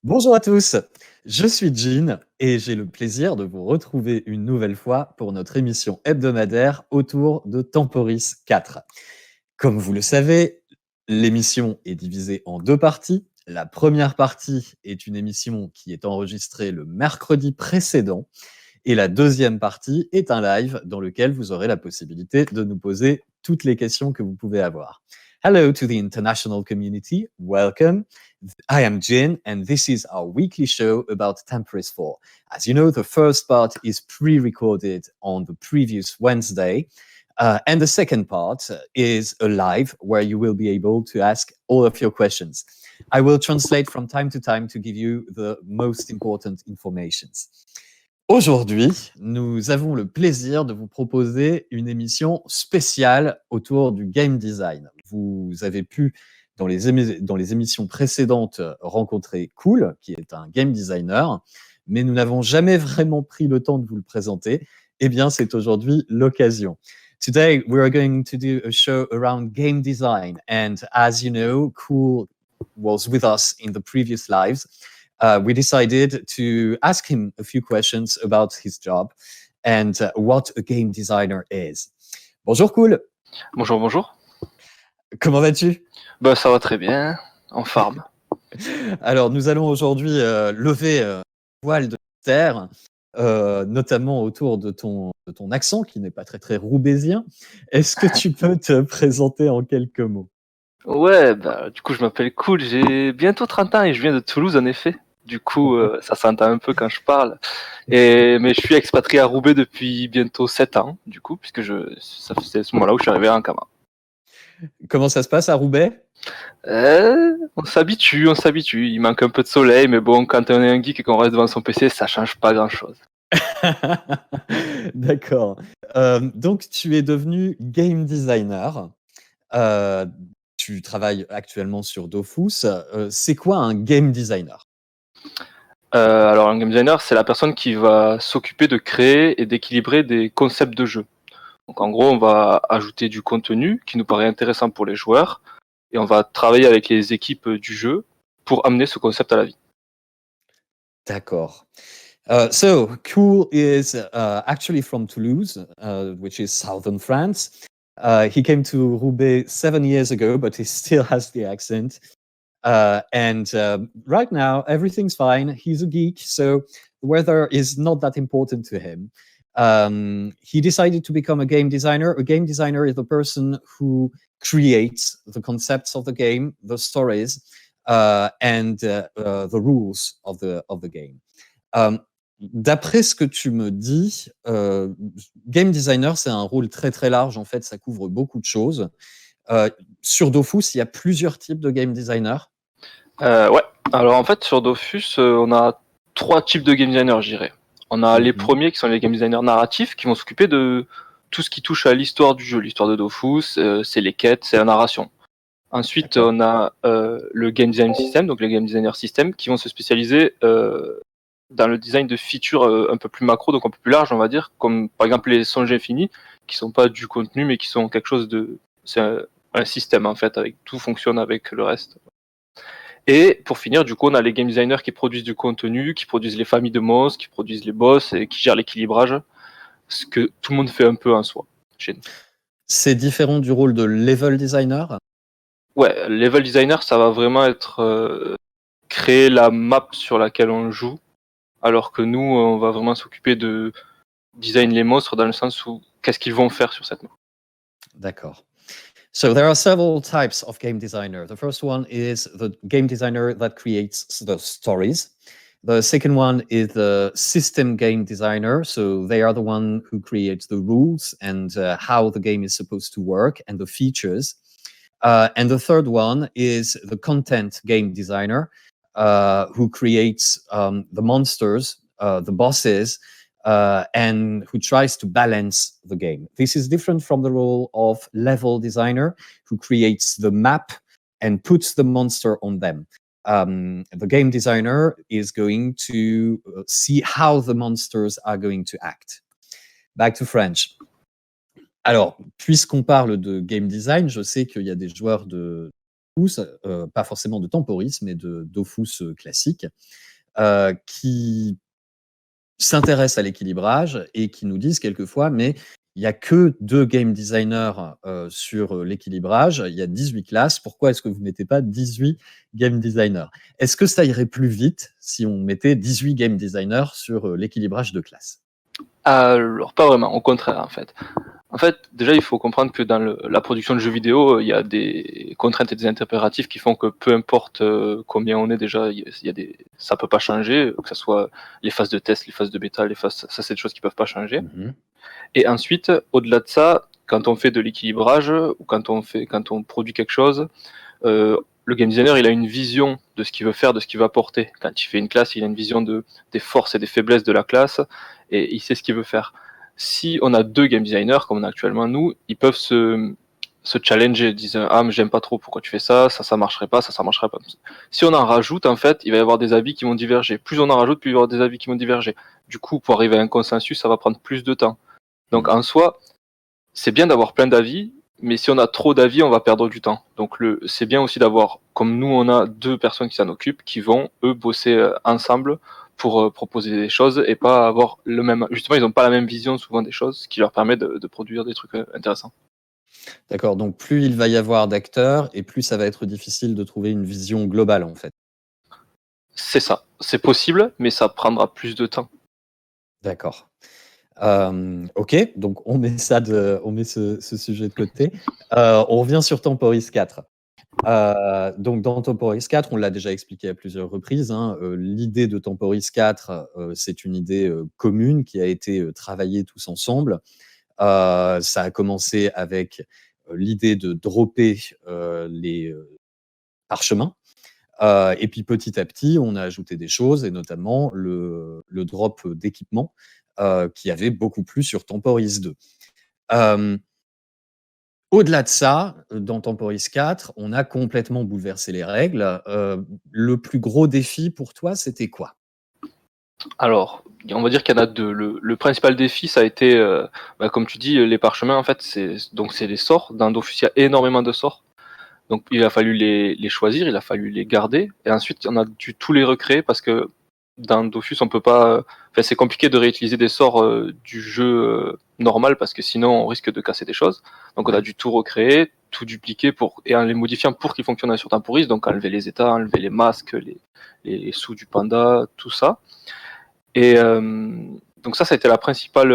Bonjour à tous, je suis Jean et j'ai le plaisir de vous retrouver une nouvelle fois pour notre émission hebdomadaire autour de Temporis 4. Comme vous le savez, l'émission est divisée en deux parties. La première partie est une émission qui est enregistrée le mercredi précédent et la deuxième partie est un live dans lequel vous aurez la possibilité de nous poser toutes les questions que vous pouvez avoir. Hello to the international community, welcome. I am Jin, and this is our weekly show about Temporis 4. As you know, the first part is pre-recorded on the previous Wednesday, and the second part is a live where you will be able to ask all of your questions. I will translate from time to give you the most important informations. Aujourd'hui, nous avons le plaisir de vous proposer une émission spéciale autour du game design. Vous avez pu, dans les émissions précédentes, rencontrer Cool, qui est un game designer, mais nous n'avons jamais vraiment pris le temps de vous le présenter. Eh bien, c'est aujourd'hui l'occasion. Today, we are going to do a show around game design. And as you know, Cool was with us in the previous lives. We decided to ask him a few questions about his job and what a game designer is. Bonjour, Cool. Bonjour, bonjour. Comment vas-tu? Bah, ça va très bien, en forme. Alors, nous allons aujourd'hui lever le voile de terre, notamment autour de ton accent qui n'est pas très, très roubaisien. Est-ce que tu peux te présenter en quelques mots? Ouais, bah, du coup, je m'appelle Cool, j'ai bientôt 30 ans et je viens de Toulouse, en effet. Du coup, ça s'entend un peu quand je parle. Mais je suis expatrié à Roubaix depuis bientôt 7 ans, du coup, puisque ça fait ce moment-là où je suis arrivé en Kama. Comment ça se passe à Roubaix? On s'habitue. Il manque un peu de soleil, mais bon, quand on est un geek et qu'on reste devant son PC, ça change pas grand-chose. D'accord. Donc, tu es devenu game designer. Euh, Tu travailles actuellement sur Dofus. C'est quoi un game designer? Alors, un game designer, c'est la personne qui va s'occuper de créer et d'équilibrer des concepts de jeu. Donc en gros, on va ajouter du contenu qui nous paraît intéressant pour les joueurs et on va travailler avec les équipes du jeu pour amener ce concept à la vie. D'accord. So, Cool is actually from Toulouse, which is southern France. He came to Roubaix 7 years ago, but he still has the accent. And right now, everything's fine. He's a geek, so the weather is not that important to him. He decided to become a game designer. A game designer is the person who creates the concepts of the game, the stories, and the rules of the game. D'après ce que tu me dis, game designer, c'est un rôle très très large. En fait, ça couvre beaucoup de choses. Sur Dofus, il y a plusieurs types de game designers. Ouais, alors en fait sur Dofus, on a 3 types de game designers, je dirais. On a les premiers qui sont les game designers narratifs qui vont s'occuper de tout ce qui touche à l'histoire du jeu. L'histoire de Dofus, c'est les quêtes, c'est la narration. Ensuite, D'accord. on a le game design system, donc les game designers system, qui vont se spécialiser dans le design de features un peu plus macro, donc un peu plus large, on va dire, comme par exemple les songes infinis, qui sont pas du contenu, mais qui sont quelque chose de... C'est un système, en fait, avec tout fonctionne avec le reste. Et pour finir, du coup, on a les game designers qui produisent du contenu, qui produisent les familles de monstres, qui produisent les boss et qui gèrent l'équilibrage, ce que tout le monde fait un peu en soi chez nous. C'est différent du rôle de level designer? Ouais, level designer, ça va vraiment être créer la map sur laquelle on joue, alors que nous, on va vraiment s'occuper de design les monstres dans le sens où qu'est-ce qu'ils vont faire sur cette map. D'accord. So there are several types of game designer. The first one is the game designer that creates the stories. The second one is the system game designer. So they are the one who creates the rules and how the game is supposed to work and the features. And the third one is the content game designer, who creates the monsters, the bosses, and who tries to balance the game. This is different from the role of level designer, who creates the map and puts the monster on them. The game designer is going to see how the monsters are going to act. Back to French. Alors, puisqu'on parle de game design, je sais qu'il y a des joueurs de Dofus, pas forcément de Temporis, mais de Dofus classique, qui s'intéressent à l'équilibrage et qui nous disent quelquefois, mais il n'y a que 2 game designers sur l'équilibrage, il y a 18 classes, pourquoi est-ce que vous ne mettez pas 18 game designers? Est-ce que ça irait plus vite si on mettait 18 game designers sur l'équilibrage de classes? Alors, pas vraiment, au contraire, en fait. En fait, déjà, il faut comprendre que dans la production de jeux vidéo, il y a des contraintes et des impératifs qui font que peu importe combien on est déjà, ça peut pas changer, que ce soit les phases de test, les phases de bêta, ça c'est des choses qui peuvent pas changer. Mhm. Et ensuite, au-delà de ça, quand on fait de l'équilibrage ou quand on produit quelque chose, le game designer, il a une vision de ce qu'il veut faire, de ce qu'il veut apporter. Quand il fait une classe, il a une vision des forces et des faiblesses de la classe et il sait ce qu'il veut faire. Si on a 2 game designers, comme on a actuellement nous, ils peuvent se challenger, disent ah mais j'aime pas trop pourquoi tu fais ça, ça marcherait pas, ça marcherait pas. Si on en rajoute, en fait, il va y avoir des avis qui vont diverger. Plus on en rajoute, plus il va y avoir des avis qui vont diverger. Du coup, pour arriver à un consensus, ça va prendre plus de temps. Donc en soi, c'est bien d'avoir plein d'avis, mais si on a trop d'avis, on va perdre du temps. Donc c'est bien aussi d'avoir, comme nous on a 2 personnes qui s'en occupent, qui vont eux bosser ensemble pour proposer des choses et pas avoir le même. Justement, ils n'ont pas la même vision souvent des choses, ce qui leur permet de produire des trucs intéressants. D'accord, donc plus il va y avoir d'acteurs et plus ça va être difficile de trouver une vision globale en fait. C'est ça, c'est possible, mais ça prendra plus de temps. D'accord. OK, donc on met ce sujet de côté. On revient sur Temporis 4. Donc dans Temporis 4, on l'a déjà expliqué à plusieurs reprises, hein, l'idée de Temporis 4, c'est une idée, commune qui a été, travaillée tous ensemble. Ça a commencé avec, l'idée de dropper, les, parchemins. Et puis petit à petit, on a ajouté des choses et notamment le drop d'équipement qui avait beaucoup plu sur Temporis 2. Au-delà de ça, dans Temporis 4, on a complètement bouleversé les règles. Le plus gros défi pour toi, c'était quoi? Alors, on va dire qu'il y en a 2. Le principal défi, ça a été, comme tu dis, les parchemins, en fait, c'est les sorts. Dans Dofus, il y a énormément de sorts. Donc il a fallu les choisir, il a fallu les garder, et ensuite on a dû tous les recréer parce que dans Dofus on peut pas. Enfin, c'est compliqué de réutiliser des sorts du jeu normal parce que sinon on risque de casser des choses. Donc on a Ouais. dû tout recréer, tout dupliquer et en les modifiant pour qu'ils fonctionnent sur Temporis, donc enlever les états, enlever les masques, les sous du panda, tout ça. Et donc ça a été la principale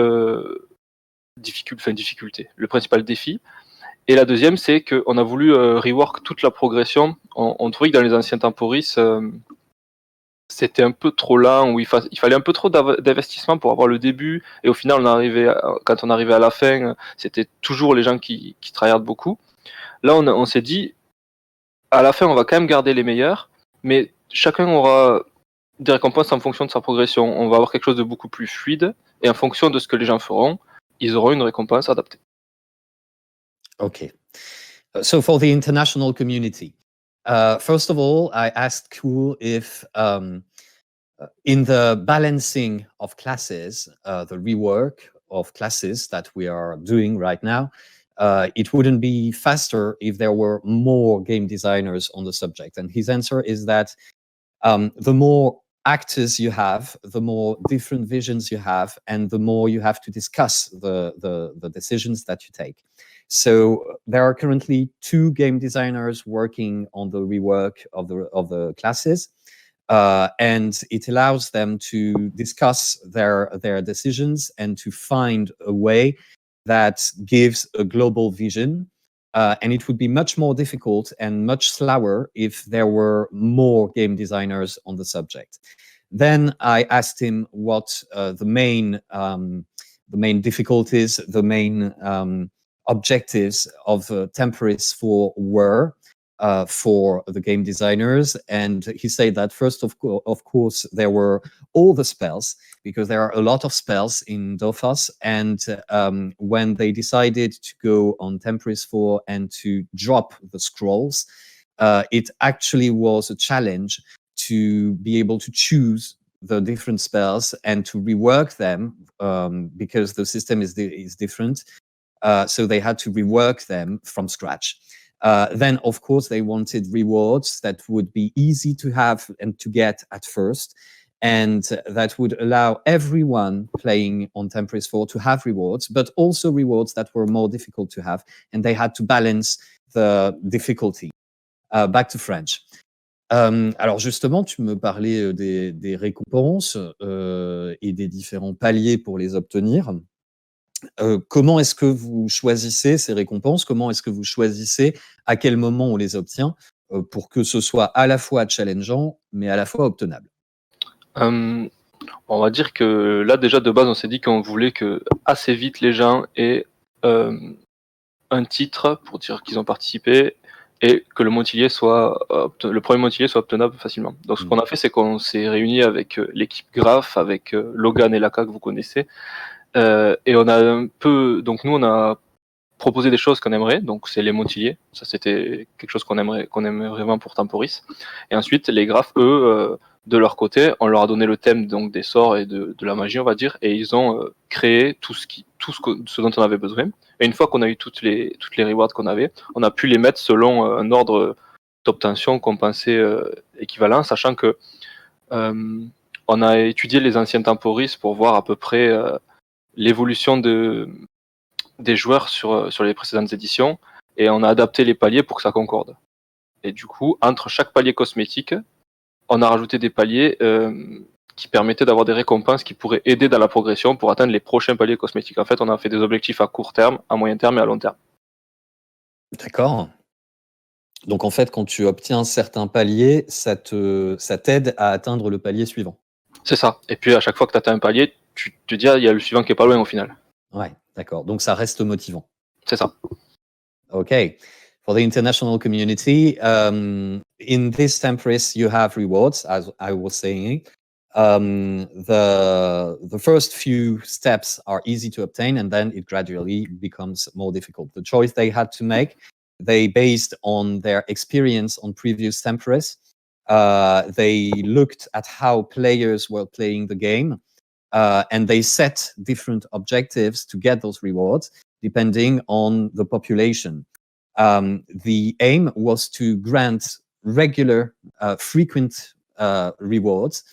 difficulté, le principal défi. Et la deuxième, c'est qu'on a voulu rework toute la progression. On trouvait que dans les anciens Temporis, c'était un peu trop lent, où il fallait un peu trop d'investissement pour avoir le début, et au final, quand on arrivait à la fin, c'était toujours les gens qui tryhardent beaucoup. Là, on s'est dit, à la fin, on va quand même garder les meilleurs, mais chacun aura des récompenses en fonction de sa progression. On va avoir quelque chose de beaucoup plus fluide, et en fonction de ce que les gens feront, ils auront une récompense adaptée. Okay. So for the international community, first of all, I asked Cool if in the balancing of classes, the rework of classes that we are doing right now, it wouldn't be faster if there were more game designers on the subject. And his answer is that the more actors you have, the more different visions you have, and the more you have to discuss the decisions that you take. So there are currently 2 game designers working on the rework of the classes, and it allows them to discuss their decisions and to find a way that gives a global vision. And it would be much more difficult and much slower if there were more game designers on the subject. Then I asked him what the main difficulties, the main objectives of Temporis 4 were for the game designers, and he said that first of course there were all the spells, because there are a lot of spells in Dofus, and when they decided to go on Temporis 4 and to drop the scrolls, it actually was a challenge to be able to choose the different spells and to rework them, because the system is different. So they had to rework them from scratch. Then, of course, they wanted rewards that would be easy to have and to get at first, and that would allow everyone playing on Temporis 4 to have rewards, but also rewards that were more difficult to have, and they had to balance the difficulty. Back to French. Alors justement, tu me parlais des récompenses et des différents paliers pour les obtenir. Comment est-ce que vous choisissez ces récompenses? Comment est-ce que vous choisissez à quel moment on les obtient pour que ce soit à la fois challengeant, mais à la fois obtenable? On va dire que là, déjà de base, on s'est dit qu'on voulait que assez vite les gens aient un titre pour dire qu'ils ont participé et que le Montilier soit le premier Montilier soit obtenable facilement. Donc ce qu'on a fait, c'est qu'on s'est réunis avec l'équipe Graph, avec Logan et Laka que vous connaissez, et on a un peu, donc nous on a proposé des choses qu'on aimerait, donc c'est les Montiliers, ça c'était quelque chose qu'on aimerait vraiment pour Temporis. Et ensuite les Graphes, eux, de leur côté, on leur a donné le thème donc des sorts et de la magie, on va dire, et ils ont créé tout ce dont on avait besoin. Et une fois qu'on a eu toutes les rewards qu'on avait, on a pu les mettre selon un ordre d'obtention qu'on pensait équivalent, sachant que on a étudié les anciens Temporis pour voir à peu près l'évolution des joueurs sur les précédentes éditions, et on a adapté les paliers pour que ça concorde. Et du coup, entre chaque palier cosmétique, on a rajouté des paliers qui permettaient d'avoir des récompenses qui pourraient aider dans la progression pour atteindre les prochains paliers cosmétiques. En fait, on a fait des objectifs à court terme, à moyen terme et à long terme. D'accord. Donc en fait, quand tu obtiens certains paliers, ça t'aide à atteindre le palier suivant. C'est ça. Et puis à chaque fois que tu atteins un palier, tu te dis, il y a le suivant qui est pas loin au final. Ouais, d'accord. Donc ça reste motivant. C'est ça. Okay. For the international community, in this Temporis, you have rewards, as I was saying. The first few steps are easy to obtain, and then it gradually becomes more difficult. The choice they had to make, they based on their experience on previous Temporis. They looked at how players were playing the game, and they set different objectives to get those rewards depending on the population. The aim was to grant regular, frequent rewards,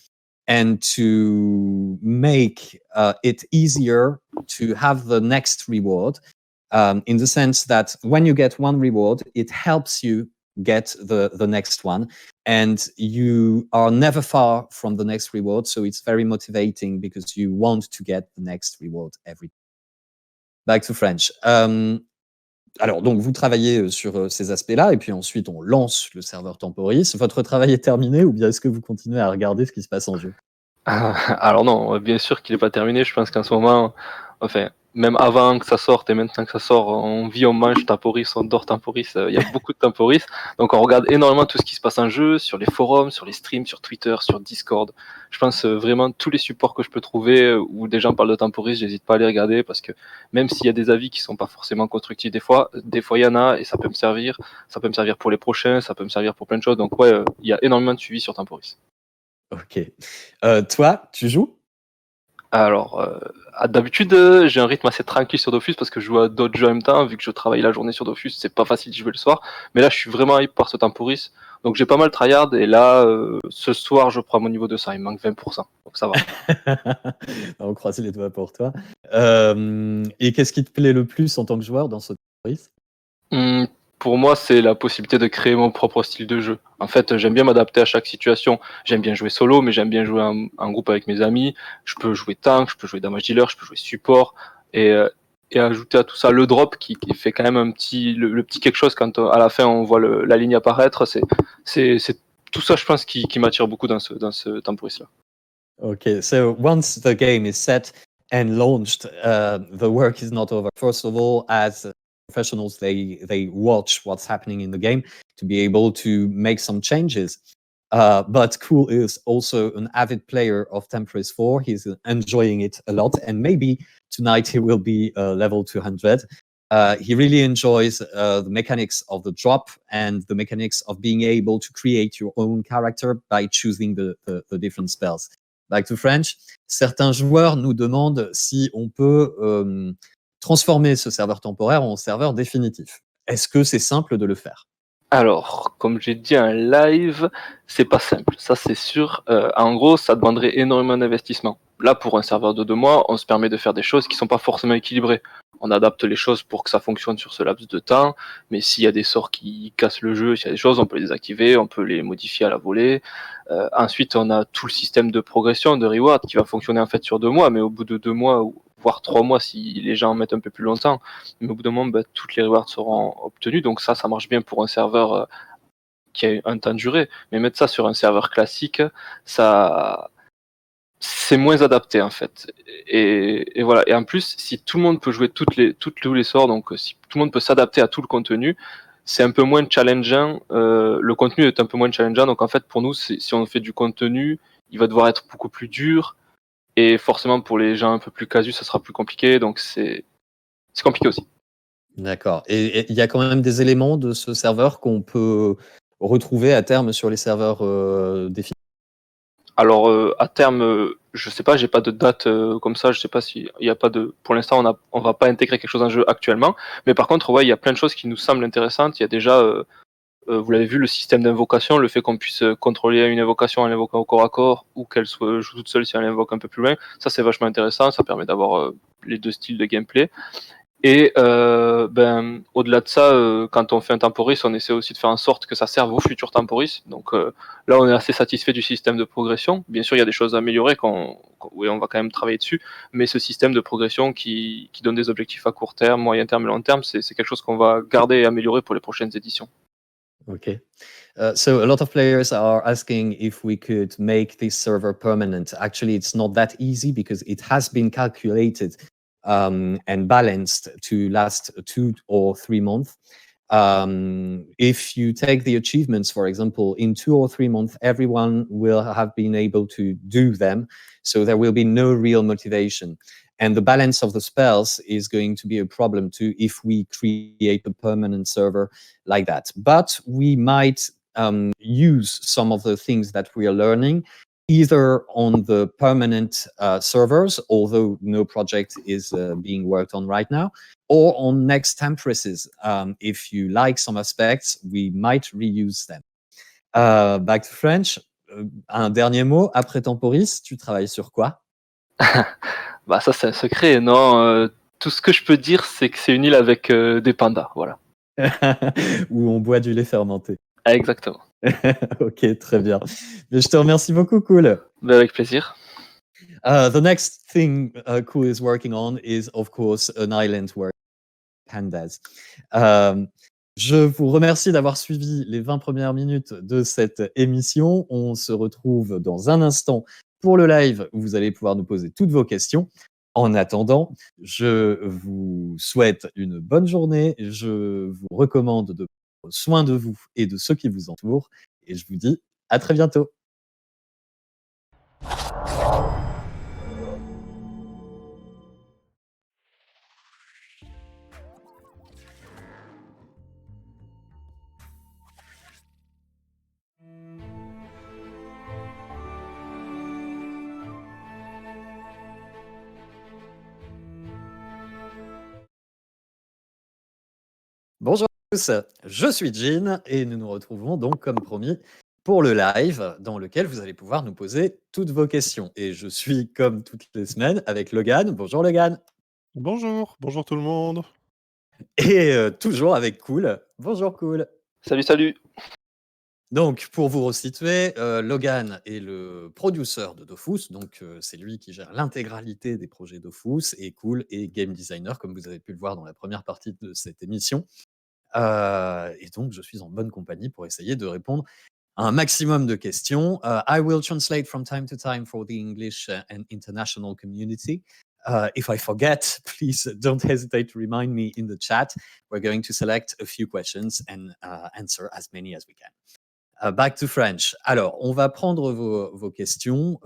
and to make it easier to have the next reward, in the sense that when you get one reward, it helps you get the next one, and you are never far from the next reward, so it's very motivating because you want to get the next reward every time. Back to French. Alors, donc, vous travaillez sur ces aspects-là, et puis ensuite, on lance le serveur Temporis. Votre travail est terminé, ou bien est-ce que vous continuez à regarder ce qui se passe en jeu? Alors non, bien sûr qu'il n'est pas terminé. Je pense qu'en ce moment, enfin, même avant que ça sorte et maintenant que ça sort, on vit, on mange Temporis, on dort Temporis. Il y a beaucoup de Temporis. Donc on regarde énormément tout ce qui se passe en jeu, sur les forums, sur les streams, sur Twitter, sur Discord. Je pense vraiment tous les supports que je peux trouver où des gens parlent de Temporis, j'hésite pas à les regarder, parce que même s'il y a des avis qui sont pas forcément constructifs, des fois il y en a, et ça peut me servir. Ça peut me servir pour les prochains, ça peut me servir pour plein de choses. Donc ouais, il y a énormément de suivi sur Temporis. Ok. Toi, tu joues? Alors, d'habitude, j'ai un rythme assez tranquille sur Dofus parce que je joue à d'autres jeux en même temps. Vu que je travaille la journée sur Dofus, c'est pas facile de jouer le soir. Mais là, je suis vraiment hype par ce Temporis. Donc j'ai pas mal tryhard, et là, ce soir, je prends mon niveau de ça. Il me manque 20%. Donc ça va. On croise les doigts pour toi. Et qu'est-ce qui te plaît le plus en tant que joueur dans ce Temporis? Pour moi, c'est la possibilité de créer mon propre style de jeu. En fait, j'aime bien m'adapter à chaque situation. J'aime bien jouer solo, mais j'aime bien jouer en groupe avec mes amis. Je peux jouer tank, je peux jouer damage dealer, je peux jouer support. Et ajouter à tout ça le drop qui fait quand même le petit quelque chose quand à la fin on voit la ligne apparaître. C'est tout ça, je pense, qui m'attire beaucoup dans ce Temporis-là. Okay, so once the game is set and launched, the work is not over. First of all, as professionals, they watch what's happening in the game to be able to make some changes. But Cool is also an avid player of Temporis 4. He's enjoying it a lot, and maybe tonight he will be level 200. He really enjoys the mechanics of the drop and the mechanics of being able to create your own character by choosing the different spells. Back to French. Certains joueurs nous demandent si on peut transformer ce serveur temporaire en serveur définitif. Est-ce que c'est simple de le faire? Alors, comme j'ai dit, un live, c'est pas simple, ça c'est sûr. En gros, ça demanderait énormément d'investissement. Là, pour un serveur de 2 mois, on se permet de faire des choses qui sont pas forcément équilibrées. On adapte les choses pour que ça fonctionne sur ce laps de temps, mais s'il y a des sorts qui cassent le jeu, s'il y a des choses, on peut les désactiver, on peut les modifier à la volée. Ensuite, on a tout le système de progression, de reward qui va fonctionner en fait sur 2 mois, mais au bout de 2 mois ou voire 3 mois si les gens en mettent un peu plus longtemps, mais au bout d'un moment, bah, toutes les rewards seront obtenues. Donc ça marche bien pour un serveur qui a un temps de durée. Mais mettre ça sur un serveur classique, ça, c'est moins adapté en fait. Et voilà. Et en plus, si tout le monde peut jouer tous les sorts, donc si tout le monde peut s'adapter à tout le contenu, c'est un peu moins challengeant. Le contenu est un peu moins challengeant. Donc en fait, pour nous, si on fait du contenu, il va devoir être beaucoup plus dur. Et forcément, pour les gens un peu plus casus, ça sera plus compliqué. Donc c'est compliqué aussi. D'accord, et il y a quand même des éléments de ce serveur qu'on peut retrouver à terme sur les serveurs, définis? Alors, à terme, je sais pas, j'ai pas de date, comme ça, je sais pas s'il y a pas de pour l'instant, on va pas intégrer quelque chose dans le jeu actuellement. Mais par contre, ouais, il y a plein de choses qui nous semblent intéressantes. Il y a déjà, vous l'avez vu, le système d'invocation, le fait qu'on puisse, contrôler une invocation en l'invoquant au corps à corps ou qu'elle joue toute seule si on l'invoque un peu plus loin. Ça, c'est vachement intéressant, ça permet d'avoir, les 2 styles de gameplay. Et ben, au-delà de ça, quand on fait un temporis, on essaie aussi de faire en sorte que ça serve aux futurs temporis. Donc là, on est assez satisfait du système de progression. Bien sûr, il y a des choses à améliorer, oui, on va quand même travailler dessus. Mais ce système de progression qui donne des objectifs à court terme, moyen terme et long terme, c'est quelque chose qu'on va garder et améliorer pour les prochaines éditions. Okay. So a lot of players are asking if we could make this server permanent. Actually, it's not that easy because it has been calculated and balanced to last 2 or 3 months. If you take the achievements, for example, in 2 or 3 months, everyone will have been able to do them. So there will be no real motivation. And the balance of the spells is going to be a problem too if we create a permanent server like that. But we might use some of the things that we are learning either on the permanent servers, although no project is being worked on right now, or on next temporaries. If you like some aspects, we might reuse them. Back to French. Un dernier mot. Après Temporis, tu travailles sur quoi? Bah, ça, c'est un secret, non, tout ce que je peux dire, c'est que c'est une île avec, des pandas, voilà. Où on boit du lait fermenté. Exactement. Ok, très bien. Mais je te remercie beaucoup, cool. Bah, avec plaisir. The next thing Cool is working on is, of course, an island where pandas. Je vous remercie d'avoir suivi les 20 premières minutes de cette émission. On se retrouve dans un instant pour le live où vous allez pouvoir nous poser toutes vos questions. En attendant, je vous souhaite une bonne journée. Je vous recommande de prendre soin de vous et de ceux qui vous entourent. Et je vous dis à très bientôt. Bonjour à tous, je suis Jean et nous nous retrouvons donc comme promis pour le live dans lequel vous allez pouvoir nous poser toutes vos questions. Et je suis comme toutes les semaines avec Logan. Bonjour Logan. Bonjour, bonjour tout le monde. Et toujours avec Cool. Bonjour Cool. Salut, salut! Donc pour vous resituer, Logan est le producer de Dofus, donc c'est lui qui gère l'intégralité des projets Dofus et Cool est game designer comme vous avez pu le voir dans la première partie de cette émission. Et donc je suis en bonne compagnie pour essayer de répondre à un maximum de questions. I will translate from time to time for the English and international community. If I forget, please don't hesitate to remind me in the chat. We're going to select a few questions and answer as many as we can. Back to French. Alors, on va prendre vos questions.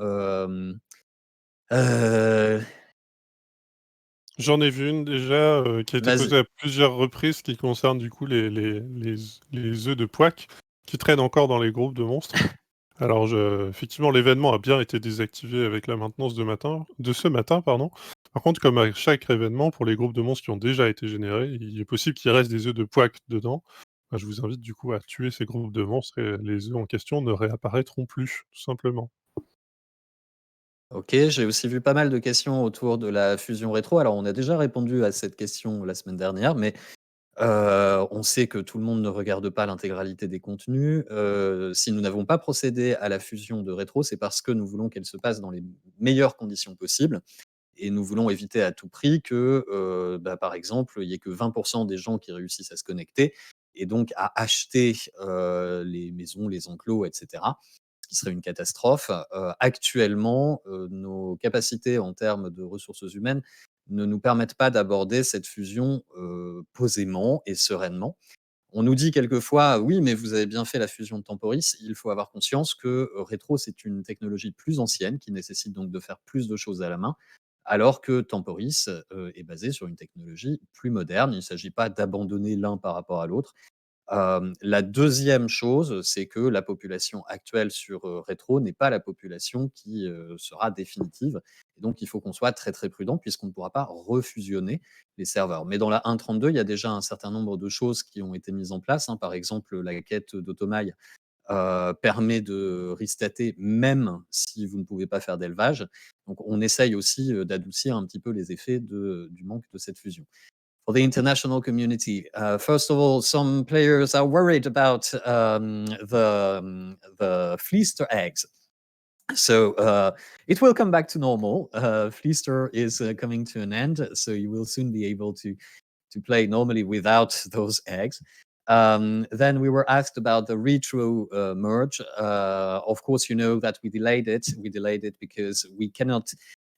J'en ai vu une déjà qui a été Vas-y. posée à plusieurs reprises qui concerne du coup les œufs de Pouac qui traînent encore dans les groupes de monstres. Alors, effectivement, l'événement a bien été désactivé avec la maintenance de ce matin, pardon. Par contre, comme à chaque événement, pour les groupes de monstres qui ont déjà été générés, il est possible qu'il reste des œufs de Pwak dedans. Bah, je vous invite du coup à tuer ces groupes de monstres et les œufs en question ne réapparaîtront plus, tout simplement. OK, j'ai aussi vu pas mal de questions autour de la fusion rétro. Alors, on a déjà répondu à cette question la semaine dernière, mais on sait que tout le monde ne regarde pas l'intégralité des contenus. Si nous n'avons pas procédé à la fusion de rétro, c'est parce que nous voulons qu'elle se passe dans les meilleures conditions possibles et nous voulons éviter à tout prix que, par exemple, il y ait que 20 des gens qui réussissent à se connecter et donc à acheter, les maisons, les enclos et cetera, ce qui serait une catastrophe. Actuellement, nos capacités en termes de ressources humaines ne nous permettent pas d'aborder cette fusion, posément et sereinement. On nous dit quelquefois: «Oui, mais vous avez bien fait la fusion de Temporis». Il faut avoir conscience que, Retro, c'est une technologie plus ancienne qui nécessite donc de faire plus de choses à la main, alors que Temporis, est basé sur une technologie plus moderne. Il ne s'agit pas d'abandonner l'un par rapport à l'autre. La deuxième chose, c'est que la population actuelle sur, Retro n'est pas la population qui, sera définitive et donc il faut qu'on soit très, très prudent puisqu'on ne pourra pas refusionner les serveurs. Mais dans la 1.32, il y a déjà un certain nombre de choses qui ont été mises en place, hein. Par exemple, la quête d'Automail, permet de restater même si vous ne pouvez pas faire d'élevage. Donc on essaye aussi, d'adoucir un petit peu les effets du manque de cette fusion. For the international community, first of all, some players are worried about the Fleester eggs. So it will come back to normal. Fleester is coming to an end, so you will soon be able to play normally without those eggs. Then we were asked about the retro merge. Of course, you know that we delayed it. We delayed it because we cannot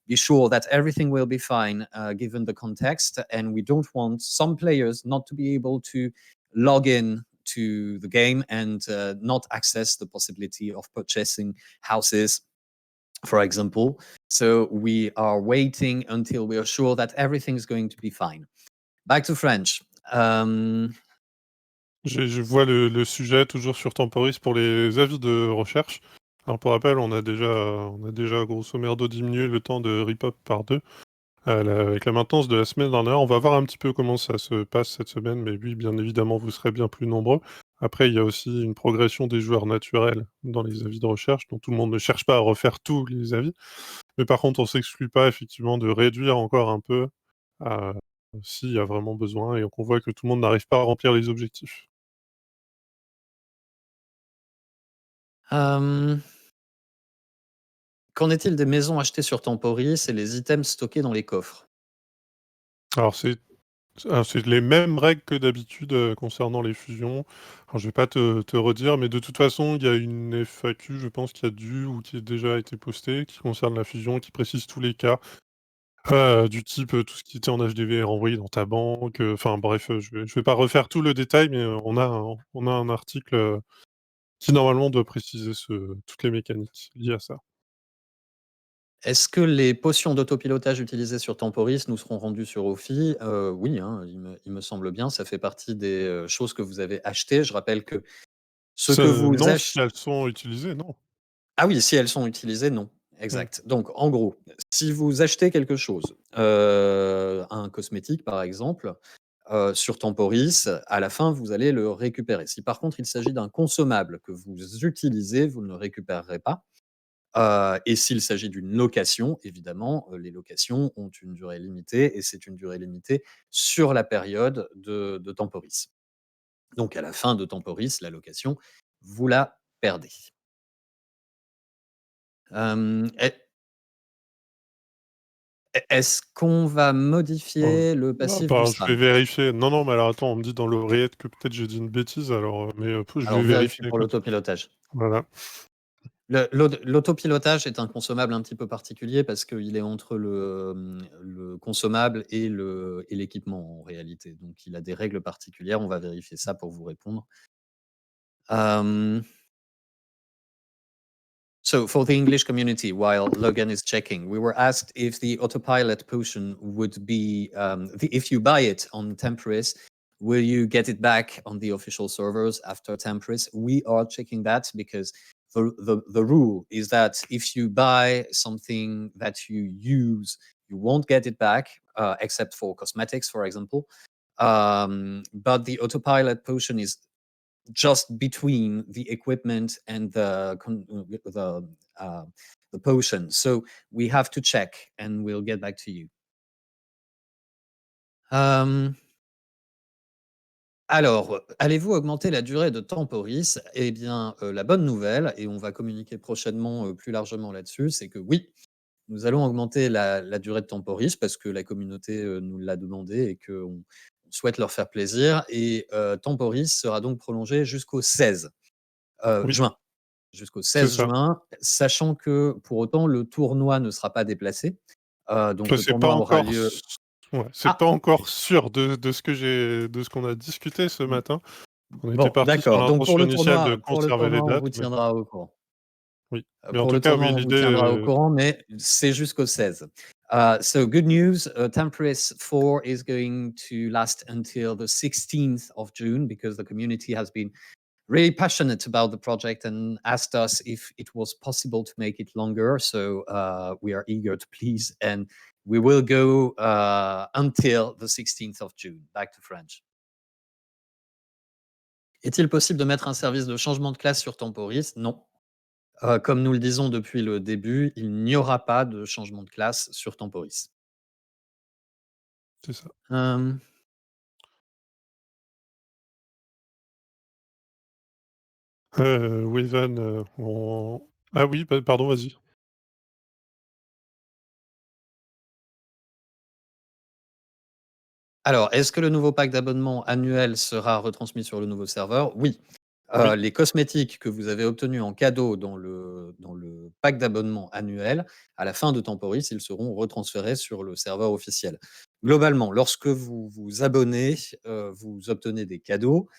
be sure that everything will be fine given the context, and we don't want some players not to be able to log in to the game and not access the possibility of purchasing houses, for example. So we are waiting until we are sure that everything is going to be fine. Back to French. Je vois le sujet toujours sur Temporis pour les avis de recherche. Alors pour rappel, on a déjà grosso merdo diminué le temps de repop par 2 avec la maintenance de la semaine dernière. On va voir un petit peu comment ça se passe cette semaine, mais oui, bien évidemment, vous serez bien plus nombreux. Après, il y a aussi une progression des joueurs naturels dans les avis de recherche, donc tout le monde ne cherche pas à refaire tous les avis. Mais par contre, on s'exclut pas effectivement de réduire encore un peu, heu, s'il y a vraiment besoin et qu'on voit que tout le monde n'arrive pas à remplir les objectifs. Euh, Qu'en est-il des maisons achetées sur Temporis et les items stockés dans les coffres? Alors c'est les mêmes règles que d'habitude, concernant les fusions. Alors je vais pas te redire, mais de toute façon, il y a une FAQ, je pense, qui a dû ou qui a déjà été postée, qui concerne la fusion, qui précise tous les cas, du type, tout ce qui était en HDV est renvoyé dans ta banque, enfin bref, je vais pas refaire tout le détail, mais, on a un article, qui normalement doit préciser toutes les mécaniques liées à ça. Est-ce que les potions d'autopilotage utilisées sur Temporis nous seront rendues sur Ophi? Oui, hein, il me semble bien. Ça fait partie des, choses que vous avez achetées. Je rappelle que ce que vous Non, si achetez. elles sont utilisées, non. Ah oui, si elles sont utilisées, non. Mmh. Exact. Donc en gros, si vous achetez quelque chose, un cosmétique par exemple, sur Temporis, à la fin, vous allez le récupérer. Si par contre il s'agit d'un consommable que vous utilisez, vous ne le récupérerez pas. Et s'il s'agit d'une location, évidemment, les locations ont une durée limitée et c'est une durée limitée sur la période de Temporis. Donc à la fin de Temporis, la location, vous la perdez. Hem, est-ce qu'on va Heu, modifier le passif du bah, je vais SRAM? vérifier. Non, non, mais alors attends, on me dit dans l'oreillette que peut-être j'ai dit une bêtise alors, mais, je vais Alors vérifie vérifier, pour écoute. l'autopilotage. Voilà. L'autopilotage est un consommable un petit peu particulier parce qu'il est entre le consommable et l'équipement en réalité. Donc il a des règles particulières. On va vérifier ça pour vous répondre. Hem, so for the English community, while Logan is checking, we were asked if the autopilot potion would be, if you buy it on Temporis, will you get it back on the official servers after Temporis? We are checking that because the rule is that if you buy something that you use, you won't get it back, except for cosmetics, for example. But the autopilot potion is just between the equipment and the potion. So we have to check, and we'll get back to you. Alors, allez-vous augmenter la durée de Temporis? Eh bien, la bonne nouvelle, et on va communiquer prochainement plus largement là-dessus, c'est que oui, nous allons augmenter la durée de Temporis parce que la communauté nous l'a demandé et qu'on souhaite leur faire plaisir. Et Temporis sera donc prolongé jusqu'au 16 Oui, juin. Jusqu'au c'est 16 ça. juin, sachant que pour autant, le tournoi ne sera pas déplacé. Donc Enfin, le tournoi aura lieu. c'est pas Ah, encore sûr de ce qu'on a discuté ce matin. On était bon, parti sur d'accord. Donc l'intention initiale de pour le conserver les tournoi, on dates, vous mais tiendra au courant. oui. Euh, Mais en pour tout le cas, tournoi, oui, on vous l'idée, tiendra au courant, mais c'est jusqu'au 16. So good news, Temporis 4 is going to last until the 16th of June because the community has been really passionate about the project and asked us if it was possible to make it longer. So we are eager to please, and we will go until the 16th of June. Back to French. Est-il possible de mettre un service de changement de classe sur Temporis? Non. Comme nous le disons depuis le début, il n'y aura pas de changement de classe sur Temporis. c'est ça. Hem, Weaven, ah oui, pardon, vas-y. alors, est-ce que le nouveau pack d'abonnement annuel sera retransmis sur le nouveau serveur? Oui. Oui, Les cosmétiques que vous avez obtenus en cadeau dans le pack d'abonnement annuel, à la fin de Temporis, ils seront retransférés sur le serveur officiel. Globalement, lorsque vous vous abonnez, vous obtenez des cadeaux.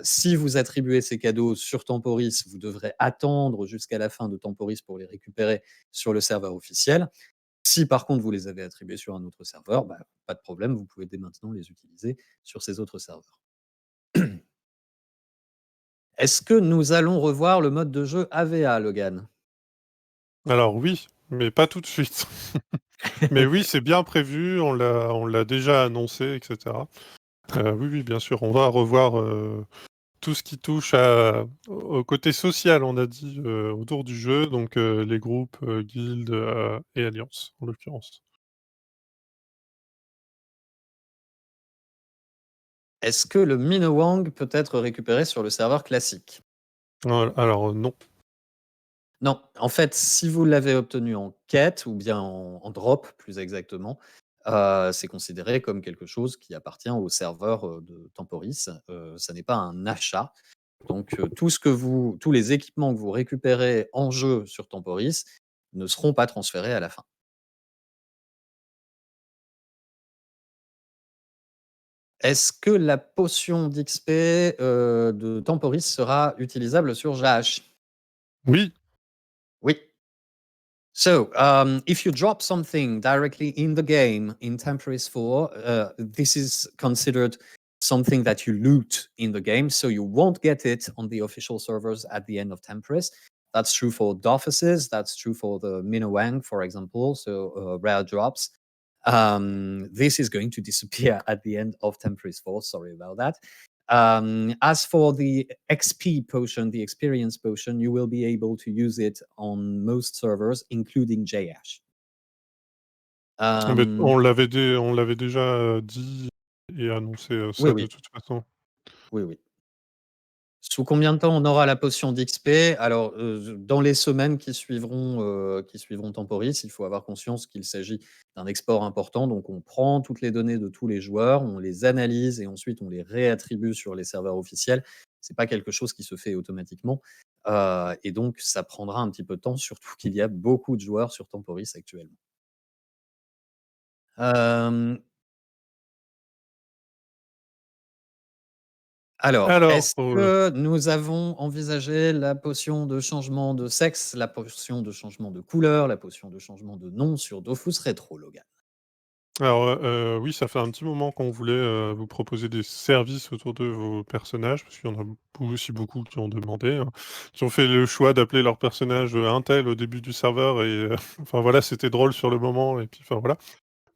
Si vous attribuez ces cadeaux sur Temporis, vous devrez attendre jusqu'à la fin de Temporis pour les récupérer sur le serveur officiel. Si par contre vous les avez attribués sur un autre serveur, bah, pas de problème, vous pouvez dès maintenant les utiliser sur ces autres serveurs. Est-ce que nous allons revoir le mode de jeu AVA, Logan? alors oui, mais pas tout de suite. Mais oui, c'est bien prévu, on l'a déjà annoncé, et cetera. Oui, oui, bien sûr, on va revoir, tout ce qui touche au côté social, on a dit, autour du jeu, donc les groupes, guildes, et alliances, en l'occurrence. Est-ce que le Minowang peut être récupéré sur le serveur classique? Alors non. Non, en fait, si vous l'avez obtenu en quête ou bien en drop plus exactement, c'est considéré comme quelque chose qui appartient au serveur, de Temporis. Ça n'est pas un achat. Donc, tous les équipements que vous récupérez en jeu sur Temporis ne seront pas transférés à la fin. Est-ce que la potion d'XP, de Temporis sera utilisable sur Jaash? Oui, Oui. So, if you drop something directly in the game in Temporis 4, this is considered something that you loot in the game, so you won't get it on the official servers at the end of Temporis. That's true for Doffuses, that's true for the Minowang, for example, so rare drops. This is going to disappear at the end of Temporis 4, sorry about that. As for the XP potion, the experience potion, you will be able to use it on most servers, including JAsh. mais Um, on l'avait déjà, dit et annoncé, oui, ça de oui, toute façon. oui, oui. Sous combien de temps on aura la potion d'XP? Alors, dans les semaines qui suivront Temporis, il faut avoir conscience qu'il s'agit d'un export important. Donc, on prend toutes les données de tous les joueurs, on les analyse et ensuite on les réattribue sur les serveurs officiels. C'est pas quelque chose qui se fait automatiquement, et donc ça prendra un petit peu de temps, surtout qu'il y a beaucoup de joueurs sur Temporis actuellement. Hem Alors, Alors, est-ce que nous avons envisagé la potion de changement de sexe, la potion de changement de couleur, la potion de changement de nom sur Dofus Rétro, Logan? Alors, oui, ça fait un petit moment qu'on voulait, vous proposer des services autour de vos personnages, parce qu'il y en a aussi beaucoup qui ont demandé, hein, qui ont fait le choix d'appeler leur personnage, untel au début du serveur et enfin voilà, c'était drôle sur le moment et puis enfin voilà.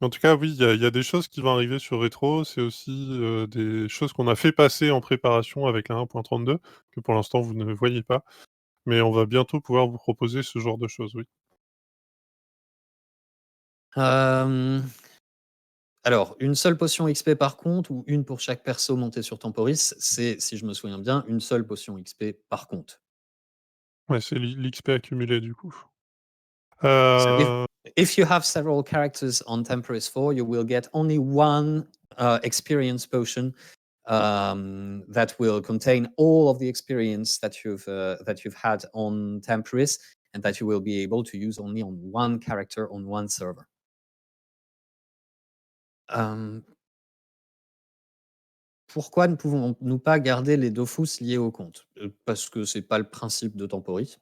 Mais en tout cas, oui, il y a des choses qui vont arriver sur Rétro. C'est aussi, des choses qu'on a fait passer en préparation avec la 1.32, que pour l'instant vous ne voyez pas. Mais on va bientôt pouvoir vous proposer ce genre de choses, oui. Hem, alors, une seule potion XP par compte ou une pour chaque perso monté sur Temporis? C'est, si je me souviens bien, une seule potion XP par compte. Ouais, c'est l'XP accumulé du coup. So Heu, if you have several characters on Temporis 4, you will get only one, experience potion, that will contain all of the experience that you've had on Temporis, and that you will be able to use only on one character on one server. Hem, Pourquoi ne pouvons-nous pas garder les Dofus liés au compte? Parce que c'est pas le principe de Temporis.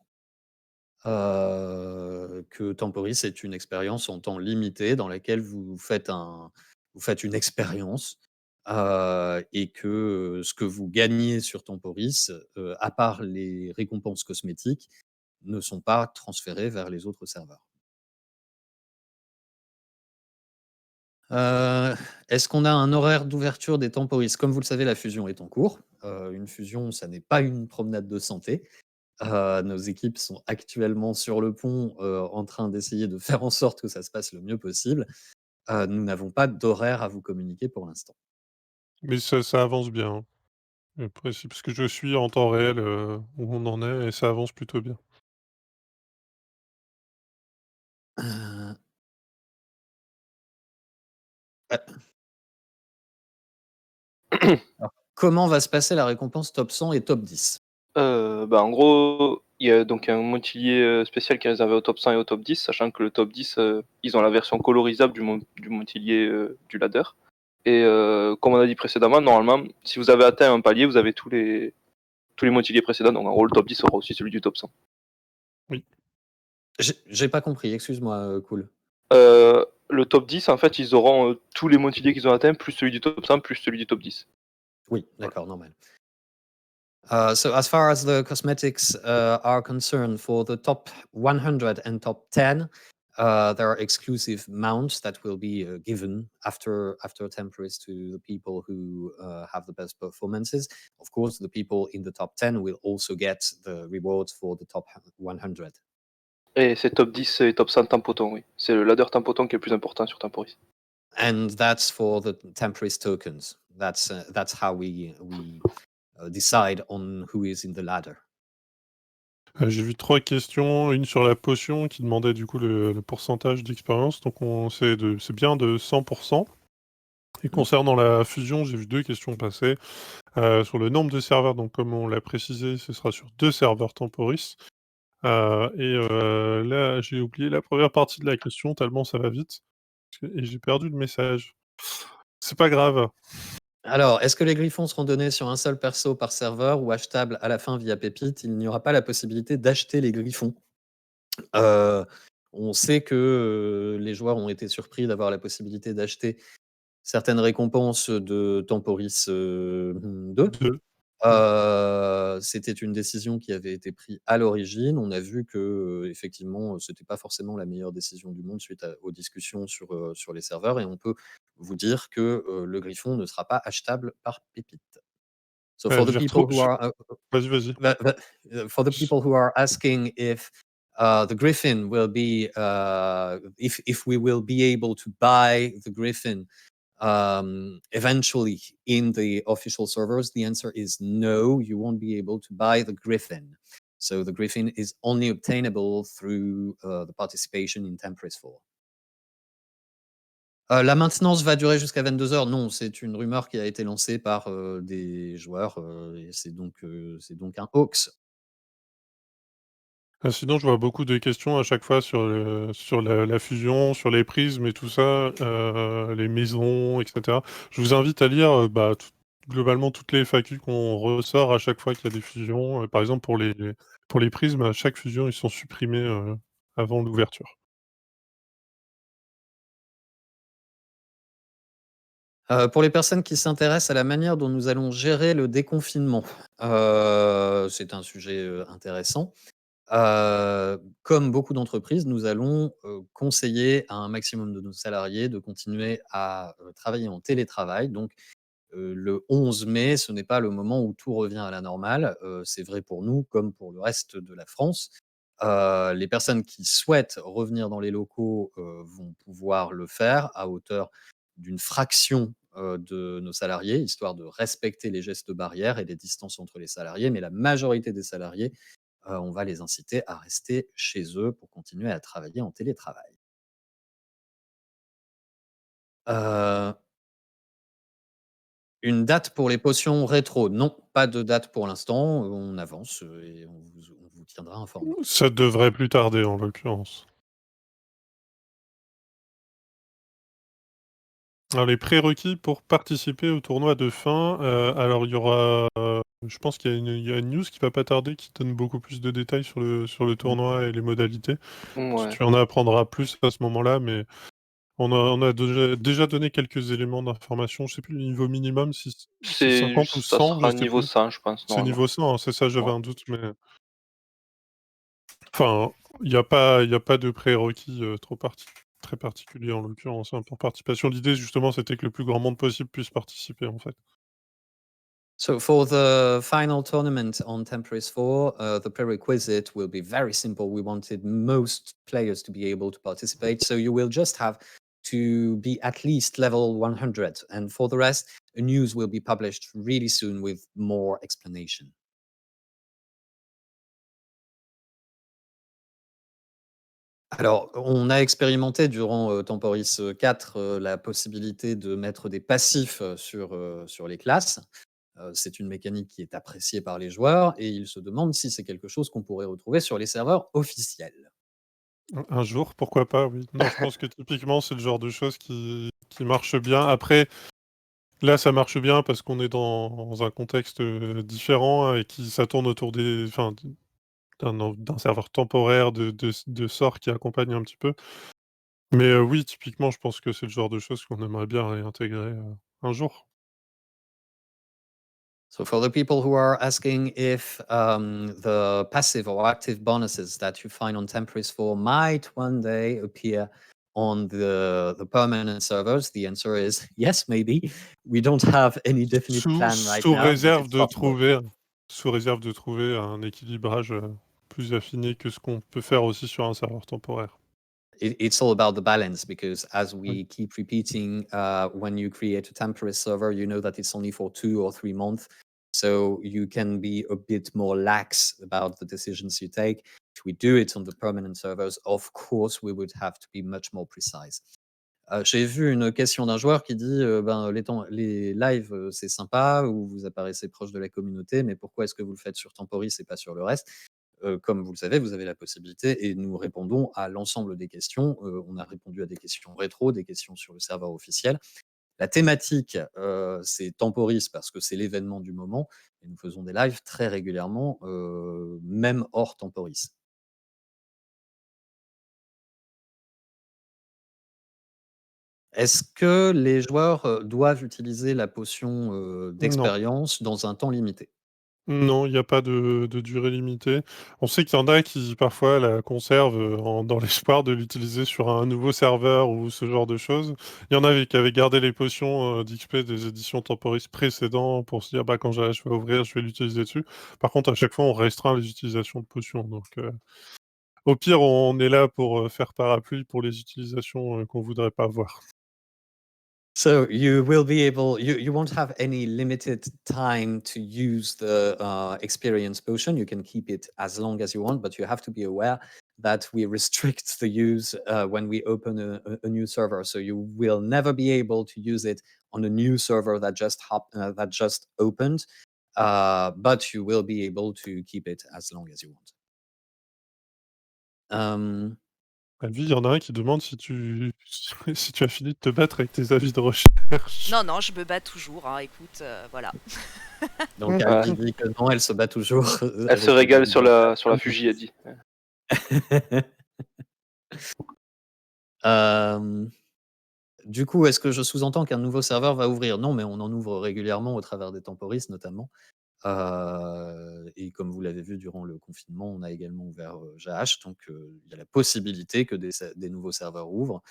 Que Temporis est une expérience en temps limité dans laquelle vous faites une expérience, et que, ce que vous gagnez sur Temporis, à part les récompenses cosmétiques, ne sont pas transférés vers les autres serveurs. Heu, Est-ce qu'on a un horaire d'ouverture des Temporis? Comme vous le savez, la fusion est en cours. Une fusion, ça n'est pas une promenade de santé. Nos équipes sont actuellement sur le pont, en train d'essayer de faire en sorte que ça se passe le mieux possible. Nous n'avons pas d'horaire à vous communiquer pour l'instant. mais ça avance bien, hein. Après c'est parce que je suis en temps réel, où on en est et ça avance plutôt bien. Heu, bah, alors, comment va se passer la récompense top 100 et top 10? Bah, en gros, il y a donc un montilier, spécial qui est réservé au top 100 et au top 10, sachant que le top 10, ils ont la version colorisable du montilier, du ladder et comme on a dit précédemment, normalement, si vous avez atteint un palier, vous avez tous les montiliers précédents, donc en gros, le top 10 sera aussi celui du top 100. Oui. J'ai pas compris, excuse-moi, Cool. Le top 10, en fait, ils auront, tous les montiliers qu'ils ont atteints, plus celui du top 100, plus celui du top 10. Oui, Voilà. d'accord, normal. So as far as the cosmetics are concerned, for the top 100 and top 10, there are exclusive mounts that will be given after temporaries to the people who have the best performances. Of course, the people in the top 10 will also get the rewards for the top 100. Et c'est top 10 et top 100 Tempoton, oui. C'est le ladder Tempoton qui est le plus important sur Temporis. And that's for the temporaries tokens. That's how we decide on who is in the ladder. J'ai vu 3 questions, une sur la potion qui demandait du coup le pourcentage d'expérience, donc c'est bien de 100. Et Mhm. concernant la fusion, j'ai vu 2 questions passer, sur le nombre de serveurs, donc comme on l'a précisé, ce sera sur 2 serveurs Temporis, là, j'ai oublié la première partie de la question tellement ça va vite et j'ai perdu le message. C'est pas grave. Alors, est-ce que les griffons seront donnés sur un seul perso par serveur ou achetables à la fin via Pépite? Il n'y aura pas la possibilité d'acheter les griffons. Heu, on sait que, les joueurs ont été surpris d'avoir la possibilité d'acheter certaines récompenses de Temporis, 2. 2. Mmh. C'était une décision qui avait été prise à l'origine. On a vu que, effectivement, c'était pas forcément la meilleure décision du monde suite aux discussions sur les serveurs, et on peut vous dire que, le griffon ne sera pas achetable par Pépite. So for the J'ai people retrouvé. who are, Vas-y, vas-y. for the people who are asking if the griffin will be, if we will be able to buy the griffin eventually in the official servers, the answer is no. You won't be able to buy the griffin. So the griffin is only obtainable through the participation in Temporis 4. La maintenance va durer jusqu'à 22 heures. Non, c'est une rumeur qui a été lancée par des joueurs, et c'est donc un hoax. Sinon, je vois beaucoup de questions à chaque fois sur la fusion, sur les prismes et tout ça, les maisons et cetera. Je vous invite à lire, bah, globalement toutes les FAQ qu'on ressort à chaque fois qu'il y a des fusions. Par exemple, pour les prismes, à chaque fusion, ils sont supprimés, avant l'ouverture. Pour les personnes qui s'intéressent à la manière dont nous allons gérer le déconfinement, c'est un sujet, intéressant. Comme beaucoup d'entreprises, nous allons, conseiller à un maximum de nos salariés de continuer à, travailler en télétravail. Donc, le 11 mai, ce n'est pas le moment où tout revient à la normale. C'est vrai pour nous comme pour le reste de la France. Les personnes qui souhaitent revenir dans les locaux, vont pouvoir le faire à hauteur d'une fraction, de nos salariés, histoire de respecter les gestes barrières et les distances entre les salariés. Mais la majorité des salariés, on va les inciter à rester chez eux pour continuer à travailler en télétravail. Heu, une date pour les potions rétro? Non, pas de date pour l'instant, on avance, et on vous tiendra informé. Ça devrait plus tarder, en l'occurrence. Alors, les prérequis pour participer au tournoi de fin, alors il y aura, je pense qu'il y a une news qui va pas tarder, qui donne beaucoup plus de détails sur le Mmh. tournoi et les modalités. Ouais. Tu en apprendras plus à ce moment-là, mais on a déjà donné quelques éléments d'information. Je sais plus le niveau minimum, si c'est 50 ou Ça 100, je sera sais niveau plus. 100, je pense, C'est normalement. niveau 100, hein, c'est ça, j'avais Ouais. un doute, mais enfin, il y a pas de prérequis, très particuliers, en l'occurrence, hein, pour participation. L'idée, justement, c'était que le plus grand monde possible puisse participer, en fait. So for the final tournament on Temporis 4, the prerequisite will be very simple. We wanted most players to be able to participate, so you will just have to be at least level 100, and for the rest, a news will be published really soon with more explanation. Alors, on a expérimenté durant, Temporis, 4, la possibilité de mettre des passifs, sur les classes. C'est une mécanique qui est appréciée par les joueurs et ils se demandent si c'est quelque chose qu'on pourrait retrouver sur les serveurs officiels. Un jour, pourquoi pas, oui. Non, je pense que typiquement, c'est le genre de choses qui marche bien. Après, là, ça marche bien parce qu'on est dans un contexte, différent, et ça tourne autour d'un serveur temporaire de sorts qui accompagne un petit peu. Mais, oui, typiquement, je pense que c'est le genre de choses qu'on aimerait bien réintégrer, un jour. So for the people who are asking if the passive or active bonuses that you find on Temporis 4 might one day appear on the permanent servers, the answer is yes, maybe. We don't have any definite Sous plan right sous now, but réserve it's de possible. trouver sous réserve de trouver un équilibrage, plus affiné que ce qu'on peut faire aussi sur un serveur temporaire. It's all about the balance because as Oui. we keep repeating, when you create a temporary server, you know that it's only for 2 or 3 months. So you can be a bit more lax about the decisions you take. If we do it on the permanent servers, of course, we would have to be much more precise. J'ai vu une question d'un joueur qui dit ben, les lives, c'est sympa, où vous apparaissez proche de la communauté, mais pourquoi est-ce que vous le faites sur Temporis et pas sur le reste? Comme vous le savez, vous avez la possibilité et nous répondons à l'ensemble des questions. On a répondu à des questions rétro, des questions sur le serveur officiel. La thématique, c'est Temporis parce que c'est l'événement du moment et nous faisons des lives très régulièrement, même hors Temporis. Est-ce que les joueurs, doivent utiliser la potion, Non. d'expérience dans un temps limité? Non, il y a pas de durée limitée. On sait qu'il y en a qui, parfois, la conservent, dans l'espoir de l'utiliser sur un nouveau serveur ou ce genre de choses. Il y en avait qui avaient gardé les potions, d'XP des éditions Temporis précédents pour se dire: «Bah, quand je vais ouvrir, je vais l'utiliser dessus». Par contre, à chaque fois, on restreint les utilisations de potions, donc au pire, on est là pour, faire parapluie pour les utilisations, qu'on voudrait pas voir. So you will be able you won't have any limited time to use the experience potion. You can keep it as long as you want, but you have to be aware that we restrict the use when we open a new server. So you will never be able to use it on a new server that just opened, but you will be able to keep it as long as you want. Um, Bah, lui, il y en a un qui demande si tu as fini de te battre avec tes avis de recherche. Non, non, je me bats toujours, hein, écoute, voilà. donc Ouais. Alpi dit que non, elle se bat toujours Elle se avec les régale avis sur de la Fuji, elle dit. Hem, Du coup, est-ce que je sous-entends qu'un nouveau serveur va ouvrir? Non, mais on en ouvre régulièrement au travers des temporis notamment. Et comme vous l'avez vu durant le confinement, on a également ouvert, JAH, donc il y a la possibilité que des nouveaux serveurs ouvrent.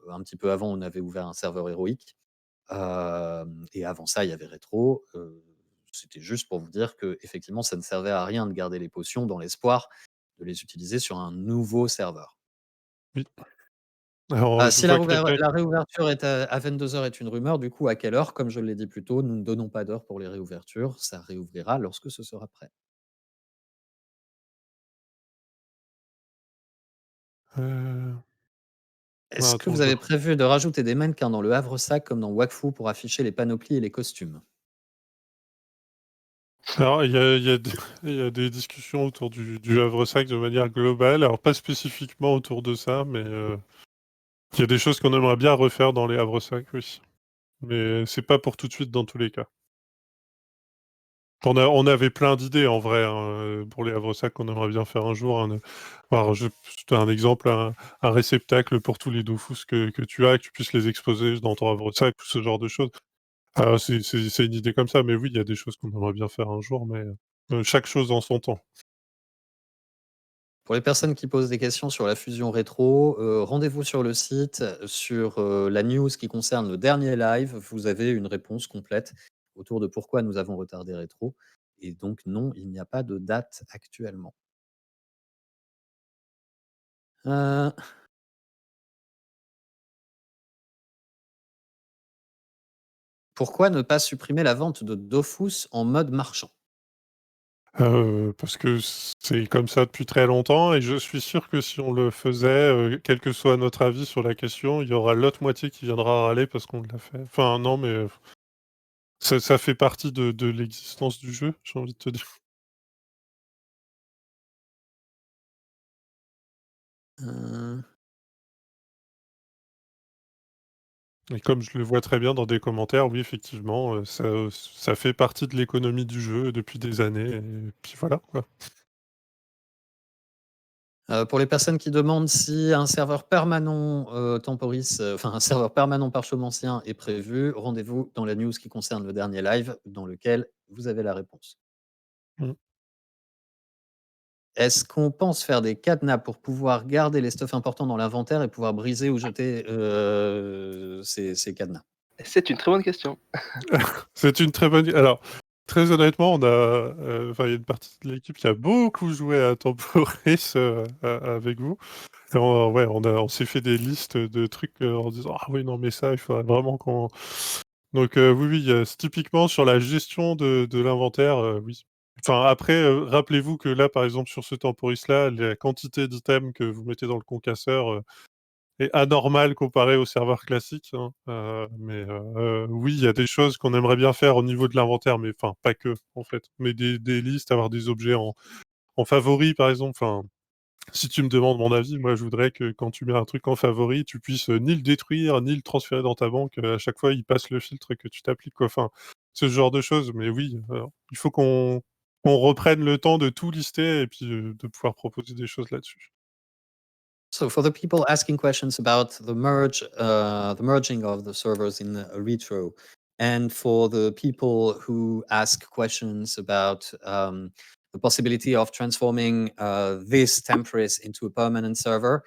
Un petit peu avant, on avait ouvert un serveur héroïque, et avant ça, il y avait Rétro. C'était juste pour vous dire qu'effectivement, ça ne servait à rien de garder les potions dans l'espoir de les utiliser sur un nouveau serveur. Oui. Alors, je Si la vois rouver quelqu'un. la réouverture est à 22h est une rumeur, du coup, à quelle heure? Comme je l'ai dit plus tôt, nous ne donnons pas d'heure pour les réouvertures. Ça réouvrira lorsque ce sera prêt. Euh, Est-ce que attends, vous avez prévu de rajouter des mannequins dans le Havresac comme dans Wakfu pour afficher les panoplies et les costumes? Alors, il y a des discussions autour du Havresac de manière globale. Alors, pas spécifiquement autour de ça, mais il y a des choses qu'on aimerait bien refaire dans les Havresac, oui. Mais c'est pas pour tout de suite dans tous les cas. On avait plein d'idées en vrai hein, pour les Havresac qu'on aimerait bien faire un jour. Alors, c'est un exemple, un réceptacle pour tous les dofus que tu as, que tu puisses les exposer dans ton Havresac, ou ce genre de choses. C'est une idée comme ça, mais oui, il y a des choses qu'on aimerait bien faire un jour, mais chaque chose en son temps. Pour les personnes qui posent des questions sur la fusion rétro, rendez-vous sur le site, sur, la news qui concerne le dernier live. Vous avez une réponse complète autour de pourquoi nous avons retardé rétro et donc non, il n'y a pas de date actuellement. Heu Pourquoi ne pas supprimer la vente de Dofus en mode marchand? Parce que c'est comme ça depuis très longtemps et je suis sûr que si on le faisait, quel que soit notre avis sur la question, il y aura l'autre moitié qui viendra râler parce qu'on l'a fait. Enfin non, mais ça fait partie de l'existence du jeu, j'ai envie de te dire. Heu, Et comme je le vois très bien dans des commentaires, oui, effectivement, ça fait partie de l'économie du jeu depuis des années et puis voilà, quoi. pour les personnes qui demandent si un serveur permanent, Temporis, enfin un serveur permanent Parchementien est prévu, rendez-vous dans la news qui concerne le dernier live dans lequel vous avez la réponse. Mmh. Est-ce qu'on pense faire des cadenas pour pouvoir garder les stuffs importants dans l'inventaire et pouvoir briser ou jeter, ces cadenas? C'est une très bonne question. C'est une très bonne alors, très honnêtement, enfin, il y a une partie de l'équipe qui a beaucoup joué à Temporis, avec vous. Et ouais, on s'est fait des listes de trucs, en disant: «Ah oui, non, mais ça, il faudrait vraiment qu'on». Donc oui, oui, typiquement sur la gestion de l'inventaire, oui. Enfin après, rappelez-vous que là, par exemple, sur ce Temporis-là, la quantité d'items que vous mettez dans le concasseur, est anormale comparée au serveur classique, hein. Mais oui, il y a des choses qu'on aimerait bien faire au niveau de l'inventaire, mais enfin, pas que, en fait. Mais des listes, avoir des objets en favori, par exemple, enfin si tu me demandes mon avis, moi, je voudrais que quand tu mets un truc en favori, tu puisses, ni le détruire, ni le transférer dans ta banque, à chaque fois, il passe le filtre que tu t'appliques, quoi. Enfin, ce genre de choses. Mais oui, il faut qu'on reprenne le temps de tout lister et puis, de pouvoir proposer des choses là-dessus. So for the people asking questions about the merging of the servers in Retro, and for the people who ask questions about the possibility of transforming this Temporis into a permanent server,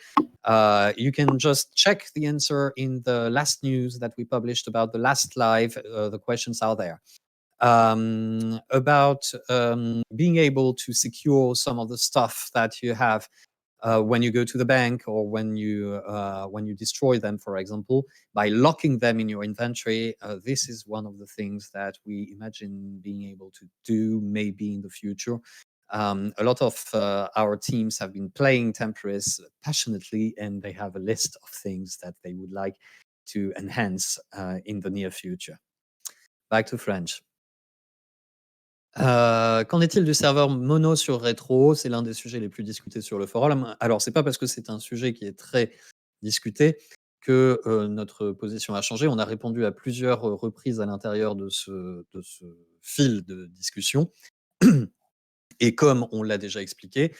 you can just check the answer in the last news that we published about the last live. The questions are there. About being able to secure some of the stuff that you have when you go to the bank or when you destroy them, for example, by locking them in your inventory. This is one of the things that we imagine being able to do maybe in the future. A lot of our teams have been playing Temporis passionately, and they have a list of things that they would like to enhance in the near future. Back to French. Qu'en est-il du serveur mono sur Retro? C'est l'un des sujets les plus discutés sur le forum. Alors, c'est pas parce que c'est un sujet qui est très discuté que, notre position a changé. On a répondu à plusieurs, reprises à l'intérieur de ce fil de discussion et comme on l'a déjà expliqué,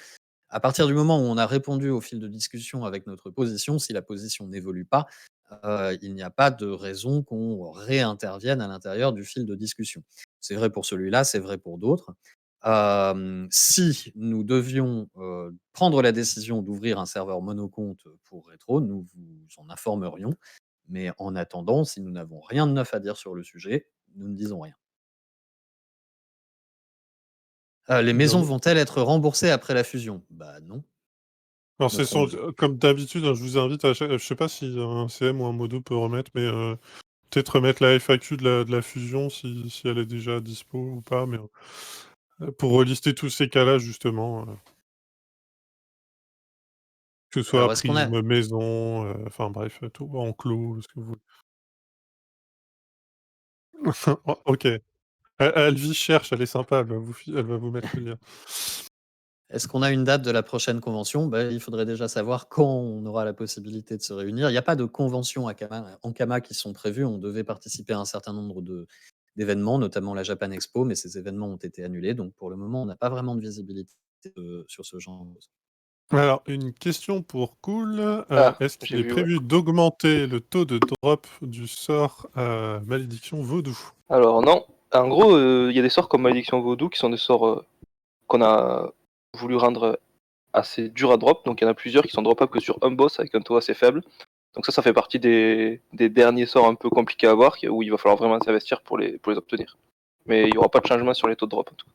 à partir du moment où on a répondu au fil de discussion avec notre position, si la position n'évolue pas, il n'y a pas de raison qu'on réintervienne à l'intérieur du fil de discussion. C'est vrai pour celui-là, c'est vrai pour d'autres. Si nous devions, prendre la décision d'ouvrir un serveur monocompte pour Retro, nous vous en informerions. Mais en attendant, si nous n'avons rien de neuf à dire sur le sujet, nous ne disons rien. Les maisons Non. vont-elles être remboursées après la fusion? Bah non. Alors, c'est Notre comme d'habitude, hein, je vous invite à je sais pas si un CM ou un modo peut remettre, mais peut-être remettre la FAQ de la fusion si elle est déjà dispo ou pas, mais pour relister tous ces cas-là, justement, que ce soit alors est-ce qu'on a prisme, maison, enfin bref, tout, enclos, ce que vous voulez. Oh, OK. Alvi cherche, elle est sympa, elle va vous mettre le lien. Est-ce qu'on a une date de la prochaine convention? Bah, il faudrait déjà savoir quand on aura la possibilité de se réunir. Il n'y a pas de convention Ankama qui sont prévues. On devait participer à un certain nombre d'événements, notamment la Japan Expo, mais ces événements ont été annulés. Donc pour le moment, on n'a pas vraiment de visibilité sur ce genre de choses. Alors, une question pour Cool. Ah, Est-ce qu'il j'ai est vu, ouais. prévu d'augmenter le taux de drop du sort Malédiction Vaudou? Alors non, en gros, il y a des sorts comme Malédiction Vaudou qui sont des sorts qu'on a voulu rendre assez durs à drop. Donc il y en a plusieurs qui sont droppables que sur un boss avec un taux assez faible. Donc ça fait partie des derniers sorts un peu compliqués à avoir, où il va falloir vraiment s'investir pour les obtenir. Mais il n'y aura pas de changement sur les taux de drop en tout cas.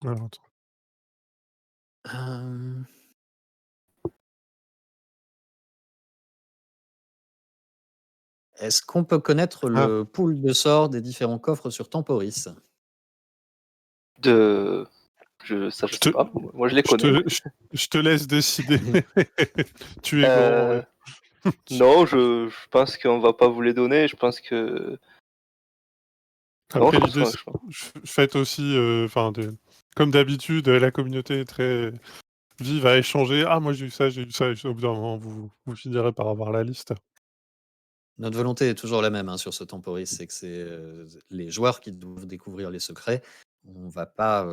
Alors, attends. Euh, Est-ce qu'on peut connaître Ah, le pool de sorts des différents coffres sur Temporis? Je je sais te, pas. Moi je les je connais. te, je te laisse décider. Tu es grand. Euh, non, je pense qu'on va pas vous les donner. Je pense que non, Après, je pense l'idée, que c'est faites aussi, enfin, comme d'habitude, la communauté est très vive à échanger. Ah, moi j'ai eu ça, j'ai eu ça. Et au bout d'un moment, vous finirez par avoir la liste. Notre volonté est toujours la même, hein, sur ce Temporis, c'est que c'est, les joueurs qui doivent découvrir les secrets. On va pas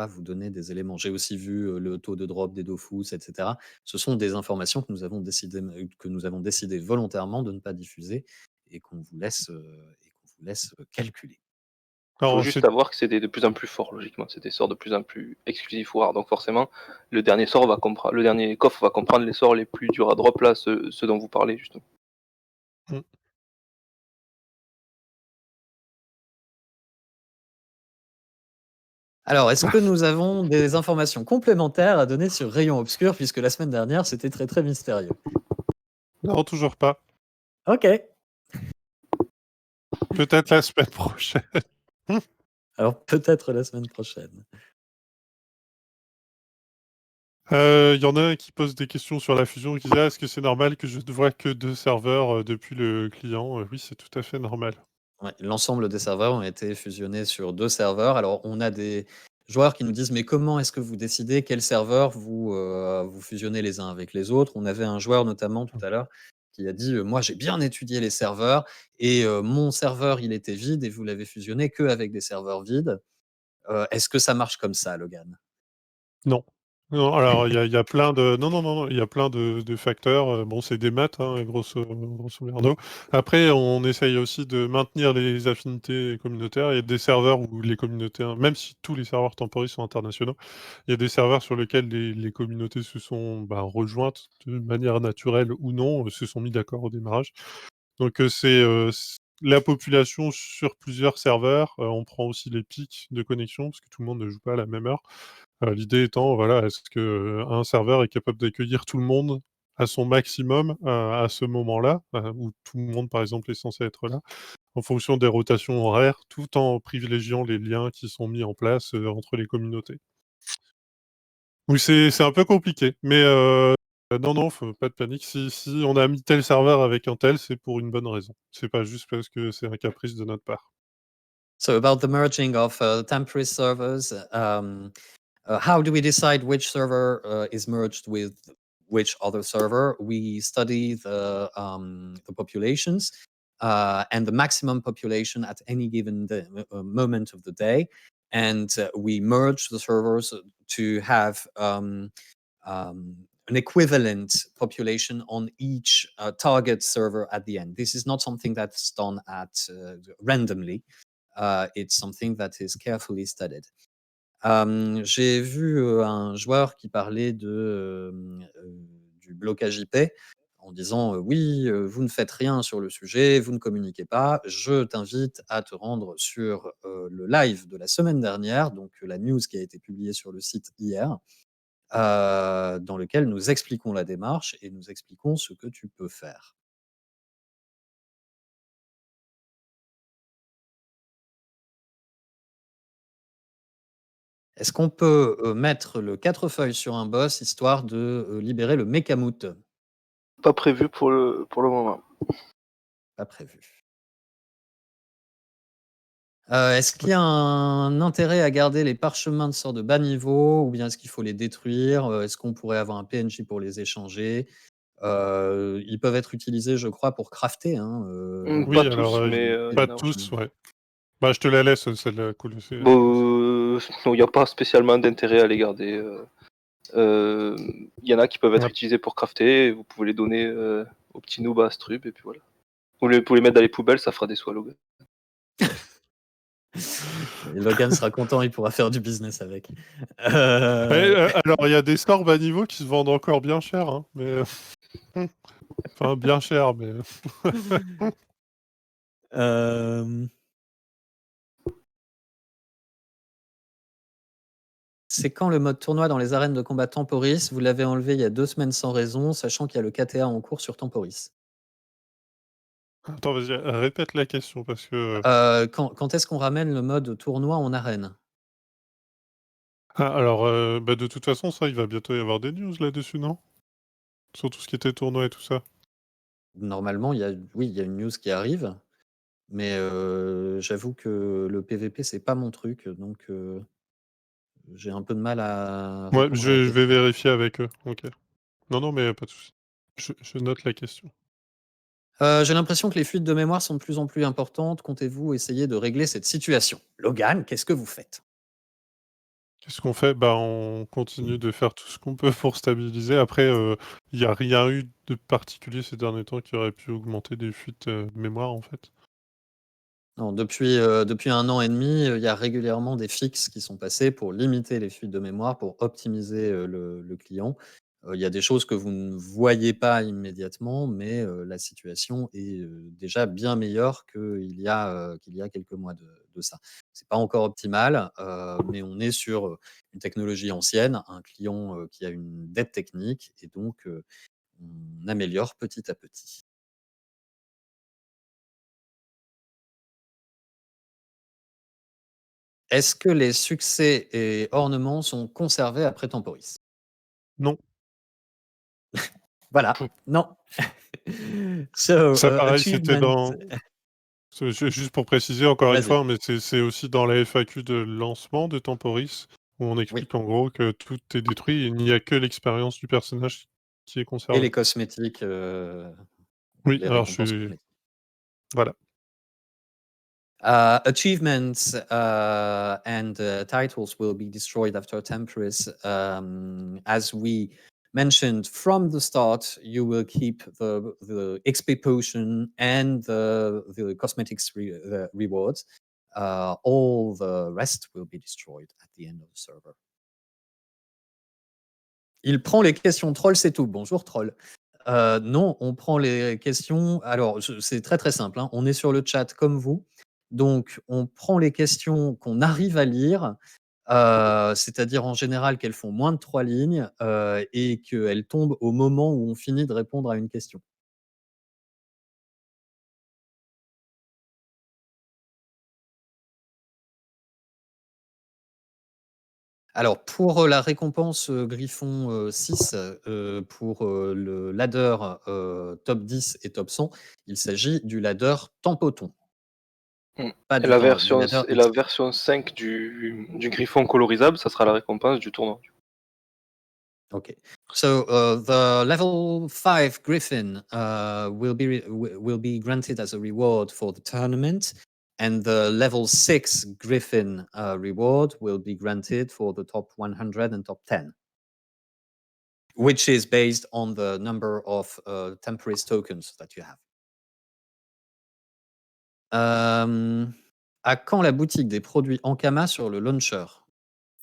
vous donner des éléments. J'ai aussi vu, le taux de drop des Dofus et cetera. Ce sont des informations que nous avons décidé volontairement de ne pas diffuser et qu'on vous laisse, calculer. Il faut Alors, juste savoir que c'est de plus en plus fort, logiquement. C'est des sorts de plus en plus exclusifs ou rares. Donc forcément, le dernier coffre va comprendre les sorts les plus durs à drop, là, ceux dont vous parlez, justement. mm. Alors, est-ce que nous avons des informations complémentaires à donner sur Rayon Obscur puisque la semaine dernière, c'était très, très mystérieux? Non, toujours pas. OK. Peut-être la semaine prochaine. Alors peut-être la semaine prochaine. Il y en a un qui pose des questions sur la fusion, qui dit est-ce que c'est normal que je ne vois que 2 serveurs depuis le client? Oui, c'est tout à fait normal. Ouais, l'ensemble des serveurs ont été fusionnés sur 2 serveurs. Alors on a des joueurs qui nous disent: «Mais comment est-ce que vous décidez quels serveurs vous fusionnez les uns avec les autres?» On avait un joueur notamment tout à l'heure qui a dit: «Moi j'ai bien étudié les serveurs et mon serveur il était vide et vous l'avez fusionné qu'avec des serveurs vides». Est-ce que ça marche comme ça, Logan? Non. Non, alors il y a plein de non, il y a plein de facteurs, bon, c'est des maths, hein, grosso merdo. Après, on essaye aussi de maintenir les affinités communautaires. Il y a des serveurs où les communautés, même si tous les serveurs Temporis sont internationaux, il y a des serveurs sur lesquels les communautés se sont, bah, rejointes de manière naturelle ou non, se sont mis d'accord au démarrage. Donc, la population sur plusieurs serveurs, on prend aussi les pics de connexion parce que tout le monde ne joue pas à la même heure. L'idée étant, voilà, est-ce qu'un serveur est capable d'accueillir tout le monde à son maximum, à ce moment-là, où tout le monde, par exemple, est censé être là, en fonction des rotations horaires, tout en privilégiant les liens qui sont mis en place, entre les communautés. Oui, c'est un peu compliqué, mais non, pas de panique. Si on a mis tel serveur avec un tel, c'est pour une bonne raison. C'est pas juste parce que c'est un caprice de notre part. So about the merging of temporary servers, how do we decide which server is merged with which other server? We study the populations and the maximum population at any given moment of the day. and we merge the servers to have an equivalent population on each target server at the end. This is not something that's done randomly. It's something that is carefully studied. J'ai vu un joueur qui parlait du blocage IP en disant oui, vous ne faites rien sur le sujet, vous ne communiquez pas. Je t'invite à te rendre sur le live de la semaine dernière, donc la news qui a été publiée sur le site hier, dans lequel nous expliquons la démarche et nous expliquons ce que tu peux faire. Est-ce qu'on peut mettre le 4 feuilles sur un boss histoire de libérer le Mekamout? Pas prévu pour le moment. Pas prévu. Est-ce qu'il y a un intérêt à garder les parchemins de sorts de bas niveau ou bien est-ce qu'il faut les détruire? Est-ce qu'on pourrait avoir un PNJ pour les échanger? Ils peuvent être utilisés, je crois, pour crafter, hein, Oui, Pas alors, tous, mais pas il y en a, ouais. tous, ouais. Bah, je te la laisse, celle-là, cool. Bon, non, il n'y a pas spécialement d'intérêt à les garder. Il y en a qui peuvent être Ouais. utilisés pour crafter, vous pouvez les donner aux petits noobs à Strub, et puis voilà. Vous pouvez les mettre dans les poubelles, ça fera des sous à Logan. Et Logan sera content, il pourra faire du business avec. Alors, il y a des sorts bas niveau qui se vendent encore bien cher, hein, mais... enfin, bien cher, mais... C'est quand le mode tournoi dans les arènes de combat Temporis? Vous l'avez enlevé il y a 2 semaines sans raison, sachant qu'il y a le KTA en cours sur Temporis. Attends, vas-y, répète la question, parce que... Quand est-ce qu'on ramène le mode tournoi en arène? Ah, alors, bah, de toute façon, ça, il va bientôt y avoir des news là-dessus, non? Sur tout ce qui était tournoi et tout ça. Normalement, il y a une news qui arrive, mais j'avoue que le PVP, c'est pas mon truc, donc j'ai un peu de mal à Ouais, répondre à la je question. vais vérifier avec eux, ok. Non, mais pas de souci. Je note la question. J'ai l'impression que les fuites de mémoire sont de plus en plus importantes. Comptez-vous essayer de régler cette situation? Logan, qu'est-ce que vous faites? Qu'est-ce qu'on fait? Bah, on continue de faire tout ce qu'on peut pour stabiliser. Après, il n'y a rien eu de particulier ces derniers temps qui aurait pu augmenter des fuites de mémoire, en fait. Non, depuis 1 an et demi, il y a régulièrement des fixes qui sont passés pour limiter les fuites de mémoire, pour optimiser, le client. Il y a des choses que vous ne voyez pas immédiatement, mais la situation est, déjà bien meilleure qu'il y a quelques mois de ça. C'est pas encore optimal, mais on est sur, une technologie ancienne, un client, qui a une dette technique et donc on améliore petit à petit. Est-ce que les succès et ornements sont conservés après Temporis? Non. Voilà, non. So, Ça, pareil, c'était achievement. dans... Juste pour préciser, encore une Vas-y. fois, mais c'est aussi dans la FAQ de lancement de Temporis, où on Oui, explique en gros que tout est détruit et il n'y a que l'expérience du personnage qui est et conservée. les cosmétiques, Oui, les alors je récompenses suis... cosmétiques. Voilà. Achievements and titles will be destroyed after Temporis. As we mentioned from the start, you will keep the XP potion and the cosmetics rewards. All the rest will be destroyed at the end of the server. Il prend les questions troll, c'est tout. Bonjour troll. Non, on prend les questions. Alors, c'est très très simple, hein. On est sur le chat comme vous. Donc, on prend les questions qu'on arrive à lire, c'est-à-dire en général qu'elles font moins de 3 lignes et qu'elles tombent au moment où on finit de répondre à une question. Alors, pour la récompense Griffon 6, pour le ladder top 10 et top 100, il s'agit du ladder Tempoton. Pas Et du la ladder XP. version 5 du Griffon colorisable, ça sera la récompense du tournoi. Okay. So the level 5 Griffin will be granted as a reward for the tournament, And the level 6 Griffin reward will be granted for the top 100 and top 10, which is based on the number of Temporis tokens that you have. À quand la boutique des produits Ankama sur le launcher?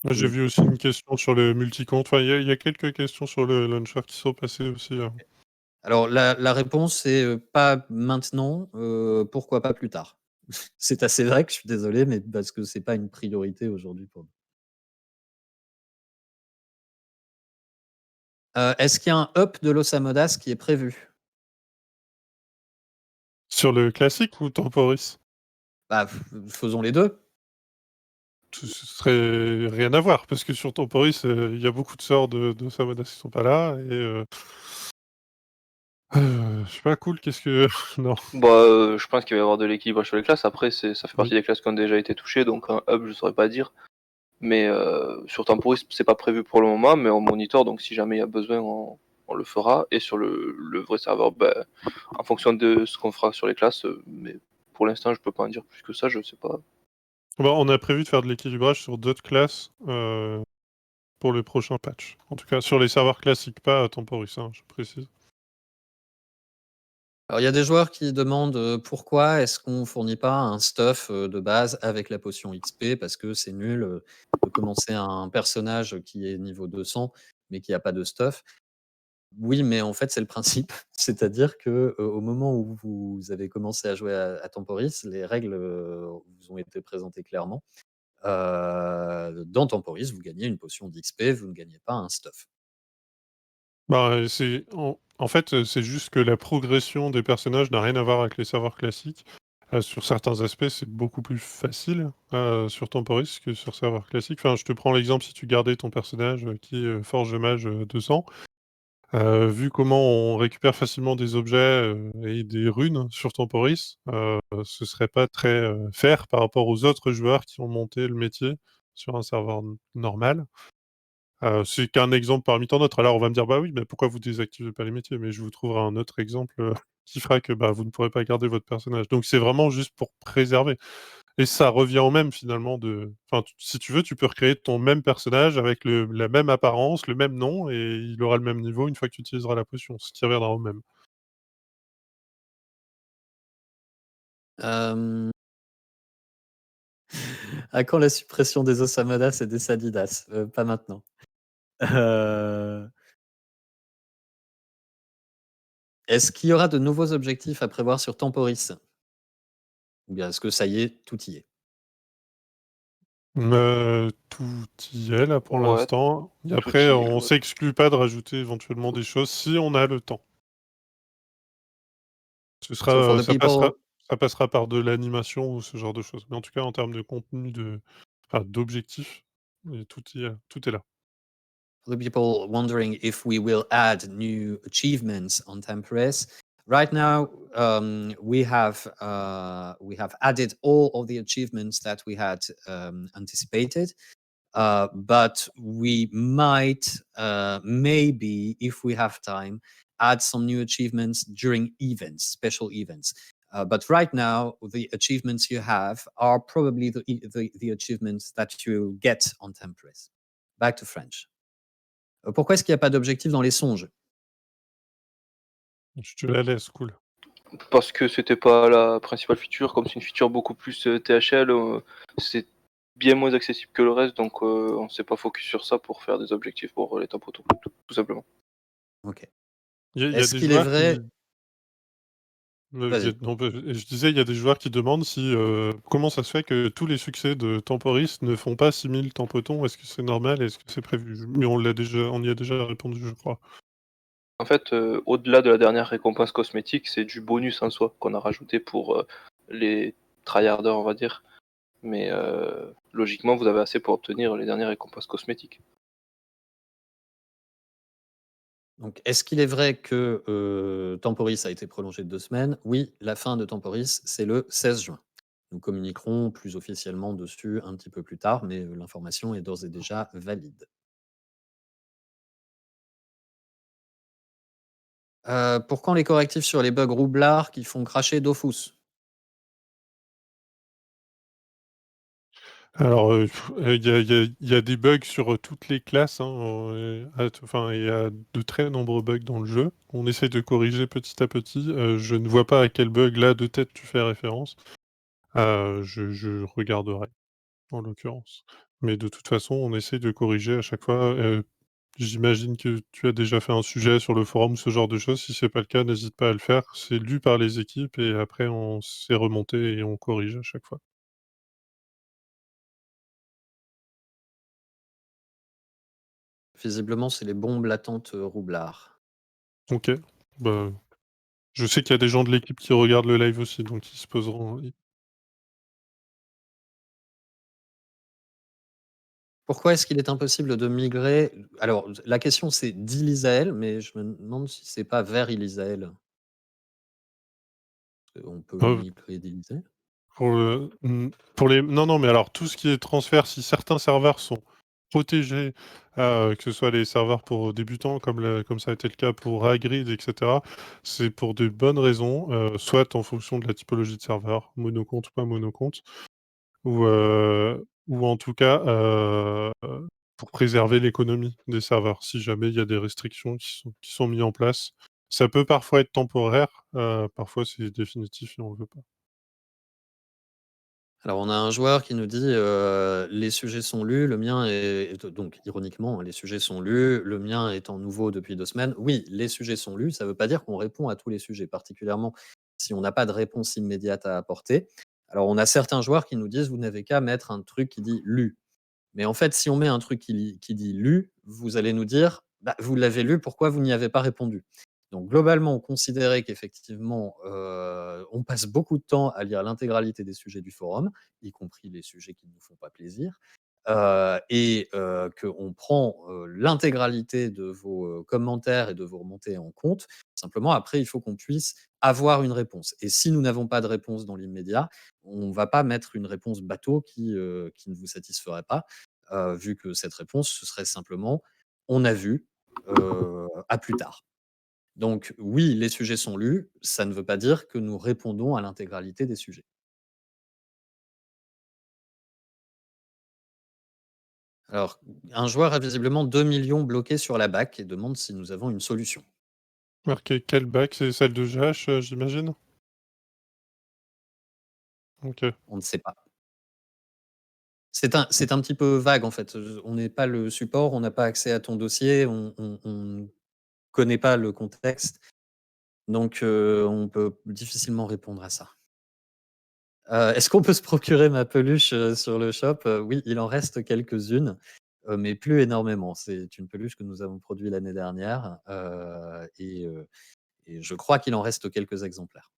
Moi, j'ai vu aussi une question sur le multi-compte. Enfin, il y a quelques questions sur le launcher qui sont passées aussi. Alors, la réponse, c'est pas maintenant, pourquoi pas plus tard. C'est assez vrai que je suis désolé, mais parce que c'est pas une priorité aujourd'hui pour nous. Est-ce qu'il y a un up de l'Osamodas qui est prévu? Sur le classique ou Temporis? Bah, faisons les deux. Ce serait rien à voir, parce que sur Temporis, il y a beaucoup de sorts de Samodas qui sont pas là, et je sais pas, cool, qu'est-ce que... non. Bah, je pense qu'il va y avoir de l'équilibre sur les classes. Après, ça fait partie Oui. des classes qui ont déjà été touchées, donc un hub, je saurais pas dire. Mais sur Temporis, c'est pas prévu pour le moment, mais on monitor, donc si jamais il y a besoin, on le fera. Et sur le vrai serveur, bah, en fonction de ce qu'on fera sur les classes, mais pour l'instant, je peux pas en dire plus que ça, je sais pas. Bah, on a prévu de faire de l'équilibrage sur d'autres classes pour le prochain patch. En tout cas, sur les serveurs classiques, pas à Temporis, hein, je précise. Alors, il y a des joueurs qui demandent pourquoi est-ce qu'on fournit pas un stuff de base avec la potion XP parce que c'est nul de commencer un personnage qui est niveau 200 mais qui a pas de stuff. Oui, mais en fait, c'est le principe. C'est-à-dire que au moment où vous avez commencé à jouer à Temporis, les règles vous ont été présentées clairement. Dans Temporis, vous gagnez une potion d'XP, vous ne gagnez pas un stuff. Bah, en fait, c'est juste que la progression des personnages n'a rien à voir avec les serveurs classiques. Sur certains aspects, c'est beaucoup plus facile sur Temporis que sur serveur classique. Enfin, je te prends l'exemple, si tu gardais ton personnage qui est Forge Mage 200, vu comment on récupère facilement des objets et des runes sur Temporis, ce serait pas très fair par rapport aux autres joueurs qui ont monté le métier sur un serveur normal. C'est qu'un exemple parmi tant d'autres. Alors on va me dire: «Bah oui, mais pourquoi vous désactivez pas les métiers?» Mais je vous trouverai un autre exemple qui fera que, bah, vous ne pourrez pas garder votre personnage. Donc c'est vraiment juste pour préserver, et ça revient au même finalement enfin, si tu veux, tu peux recréer ton même personnage avec la même apparence, le même nom, et il aura le même niveau une fois que tu utiliseras la potion, ce qui reviendra au même. Hem, à quand la suppression des Osamadas et des Sadidas? Pas maintenant. Heu, est-ce qu'il y aura de nouveaux objectifs à prévoir sur Temporis? Ou bien est-ce que ça y est, tout y est? Tout y est là pour Ouais, l'instant, et tout après y est, on ouais. s'exclut pas de rajouter éventuellement des choses si on a le temps. Ce So for sera, the people ça passera par de l'animation ou ce genre de choses. Mais en tout cas, en termes de contenu, enfin, d'objectifs, et tout est là. for the people wondering if we will add new achievements on Temporis, right now we have added all of the achievements that we had anticipated. But we might, maybe, if we have time, add some new achievements during events, special events. But right now, the achievements you have are probably the achievements that you get on Temporis. Back to French. Pourquoi est-ce qu'il n'y a pas d'objectif dans les songes? Je te la laisse, cool. Parce que c'était pas la principale feature, comme c'est une feature beaucoup plus THL, c'est bien moins accessible que le reste, donc on s'est pas focus sur ça pour faire des objectifs pour les top auto, tout simplement. Ok. Il y a Est-ce des qu'il est joueurs qui... vrai? il y a Vas-y. non, bah, je disais, il y a des joueurs qui demandent si, comment ça se fait que tous les succès de Temporis ne font pas 6000 Tempotons? Est-ce que c'est normal? Est-ce que c'est prévu? Mais on y a déjà répondu, je crois. En fait, au-delà de la dernière récompense cosmétique, c'est du bonus en soi qu'on a rajouté pour les tryharders, on va dire. Mais logiquement, vous avez assez pour obtenir les dernières récompenses cosmétiques. Donc, est-ce qu'il est vrai que Temporis a été prolongé de 2 semaines? Oui, la fin de Temporis, c'est le 16 juin. Nous communiquerons plus officiellement dessus un petit peu plus tard, mais l'information est d'ores et déjà valide. Pour quand les correctifs sur les bugs roublards qui font cracher Dofus? Alors, il y a des bugs sur toutes les classes, hein, enfin, il y a de très nombreux bugs dans le jeu. On essaie de corriger petit à petit. Je ne vois pas à quel bug là de tête tu fais référence. Je regarderai, en l'occurrence. Mais de toute façon, on essaie de corriger à chaque fois. J'imagine que tu as déjà fait un sujet sur le forum, ce genre de choses. Si c'est pas le cas, n'hésite pas à le faire. C'est lu par les équipes et après on s'est remonté et on corrige à chaque fois. Visiblement, c'est les bombes latentes Roublard. OK. Bah, je sais qu'il y a des gens de l'équipe qui regardent le live aussi, donc ils se poseront Pourquoi est-ce qu'il est impossible de migrer? Alors, la question c'est d'Ilisael, mais je me demande si c'est pas vers Ilisael. On peut heu, migrer d'Ilisael? pour les non, non, mais alors tout ce qui est transfert, si certains serveurs sont protégés, que ce soit les serveurs pour débutants comme ça a été le cas pour Hagrid et cetera, c'est pour de bonnes raisons, soit en fonction de la typologie de serveur, monocompte, pas monocompte, ou en tout cas, pour préserver l'économie des serveurs, si jamais il y a des restrictions qui sont mis en place. Ça peut parfois être temporaire, parfois c'est définitif et on le veut pas. Alors, on a un joueur qui nous dit les sujets sont lus, le mien donc ironiquement, hein, les sujets sont lus, le mien étant nouveau depuis 2 semaines. Oui, les sujets sont lus, ça ne veut pas dire qu'on répond à tous les sujets, particulièrement si on n'a pas de réponse immédiate à apporter. Alors, on a certains joueurs qui nous disent vous n'avez qu'à mettre un truc qui dit lu. Mais en fait, si on met un truc qui dit lu, vous allez nous dire bah, vous l'avez lu, pourquoi vous n'y avez pas répondu? Donc, globalement, considérez qu'effectivement, on passe beaucoup de temps à lire l'intégralité des sujets du forum, y compris les sujets qui ne nous font pas plaisir, et qu'on prend l'intégralité de vos commentaires et de vos remontées en compte. Simplement, après, il faut qu'on puisse avoir une réponse. Et si nous n'avons pas de réponse dans l'immédiat, on ne va pas mettre une réponse bateau qui ne vous satisferait pas, vu que cette réponse, ce serait simplement on a vu, à plus tard. Donc oui, les sujets sont lus, ça ne veut pas dire que nous répondons à l'intégralité des sujets. Alors, un joueur a visiblement 2 millions bloqués sur la BAC et demande si nous avons une solution. Marqué quelle bac? C'est celle de GH, j'imagine? OK. On ne sait pas. C'est un petit peu vague en fait, on n'est pas le support, on n'a pas accès à ton dossier, on ne connaît pas le contexte, donc on peut difficilement répondre à ça. Est-ce qu'on peut se procurer ma peluche, sur le shop? Oui, il en reste quelques-unes, mais plus énormément. C'est une peluche que nous avons produit l'année dernière, et je crois qu'il en reste quelques exemplaires.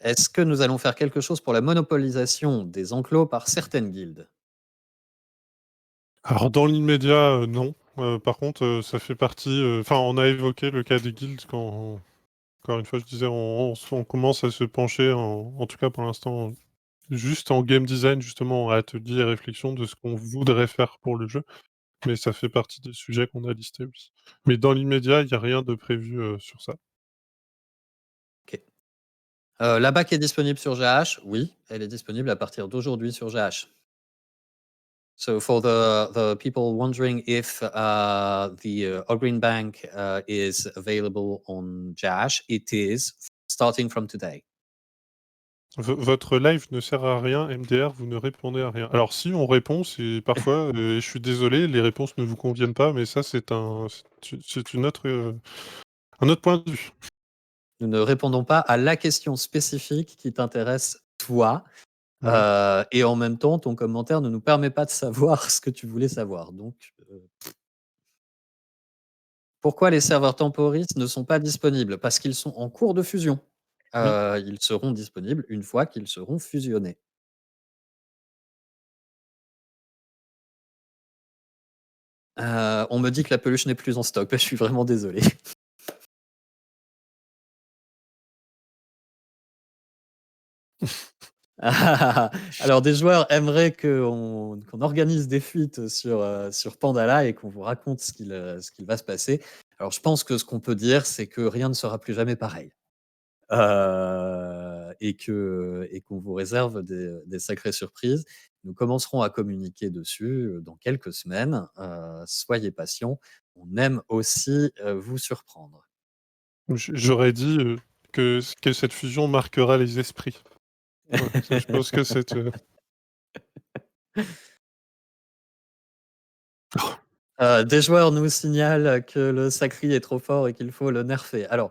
Est-ce que nous allons faire quelque chose pour la monopolisation des enclos par certaines guildes? Alors dans l'immédiat, non. Par contre, ça fait partie, enfin on a évoqué le cas des guildes quand encore une fois je disais on commence à se pencher en tout cas pour l'instant, juste en game design justement, atelier et réflexion de ce qu'on voudrait faire pour le jeu, mais ça fait partie des sujets qu'on a listés, oui. Mais dans l'immédiat, il y a rien de prévu, sur ça. OK. La BAC est disponible sur GH? Oui, elle est disponible à partir d'aujourd'hui sur GH. So for the people wondering if the Ogreen Bank is available on Jash, it is starting from today. Votre live ne sert à rien, MDR, vous ne répondez à rien. Alors si, on répond, c'est parfois, je suis désolé, les réponses ne vous conviennent pas, mais ça c'est une autre, un autre point de vue. Nous ne répondons pas à la question spécifique qui t'intéresse toi, Mmh. et en même temps, ton commentaire ne nous permet pas de savoir ce que tu voulais savoir. Donc, pourquoi les serveurs temporis ne sont pas disponibles? Parce qu'ils sont en cours de fusion. Oui. Ils seront disponibles une fois qu'ils seront fusionnés. On me dit que la peluche n'est plus en stock. Bah, je suis vraiment désolé. Alors des joueurs aimeraient qu'on organise des fuites sur Pandala et qu'on vous raconte ce qu'il va se passer. Alors je pense que ce qu'on peut dire, c'est que rien ne sera plus jamais pareil. et qu'on vous réserve des sacrées surprises. Nous commencerons à communiquer dessus dans quelques semaines. Soyez patients. On aime aussi vous surprendre. J'aurais dit que cette fusion marquera les esprits. Ouais, je pense que c'est... Des joueurs nous signalent que le Sacri est trop fort et qu'il faut le nerfer. Alors,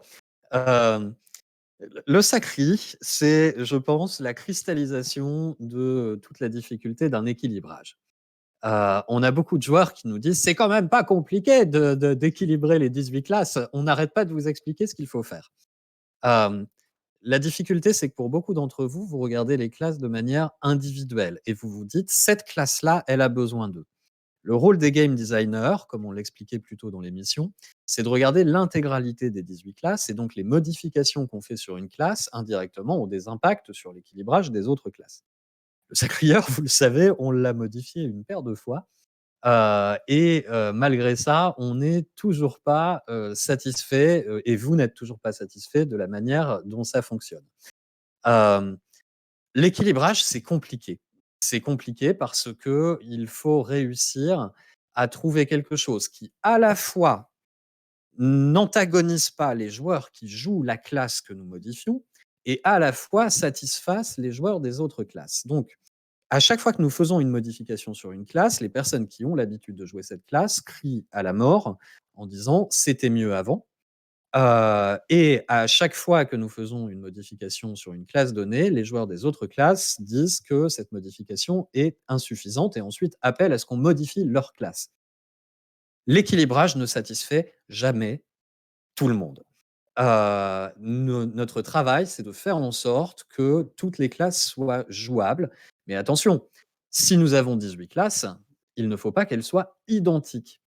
le Sacri, c'est, je pense, la cristallisation de toute la difficulté d'un équilibrage. On a beaucoup de joueurs qui nous disent: «C'est quand même pas compliqué d'équilibrer les 18 classes, on n'arrête pas de vous expliquer ce qu'il faut faire». La difficulté, c'est que pour beaucoup d'entre vous, vous regardez les classes de manière individuelle et vous vous dites: «Cette classe-là, elle a besoin d'eux». Le rôle des game designers, comme on l'expliquait plus tôt dans l'émission, c'est de regarder l'intégralité des 18 classes et donc les modifications qu'on fait sur une classe, indirectement, ont des impacts sur l'équilibrage des autres classes. Le Sacrieur, vous le savez, on l'a modifié une paire de fois. Malgré ça, on n'est toujours pas satisfait, et vous n'êtes toujours pas satisfait de la manière dont ça fonctionne. Euh, L'équilibrage, c'est compliqué. C'est compliqué parce que il faut réussir à trouver quelque chose qui, à la fois, n'antagonise pas les joueurs qui jouent la classe que nous modifions et à la fois satisfasse les joueurs des autres classes. Donc, à chaque fois que nous faisons une modification sur une classe, les personnes qui ont l'habitude de jouer cette classe crient à la mort en disant: «C'était mieux avant». Et à chaque fois que nous faisons une modification sur une classe donnée, les joueurs des autres classes disent que cette modification est insuffisante et ensuite appellent à ce qu'on modifie leur classe. L'équilibrage ne satisfait jamais tout le monde. Notre travail, c'est de faire en sorte que toutes les classes soient jouables. Mais attention, si nous avons 18 classes, il ne faut pas qu'elles soient identiques.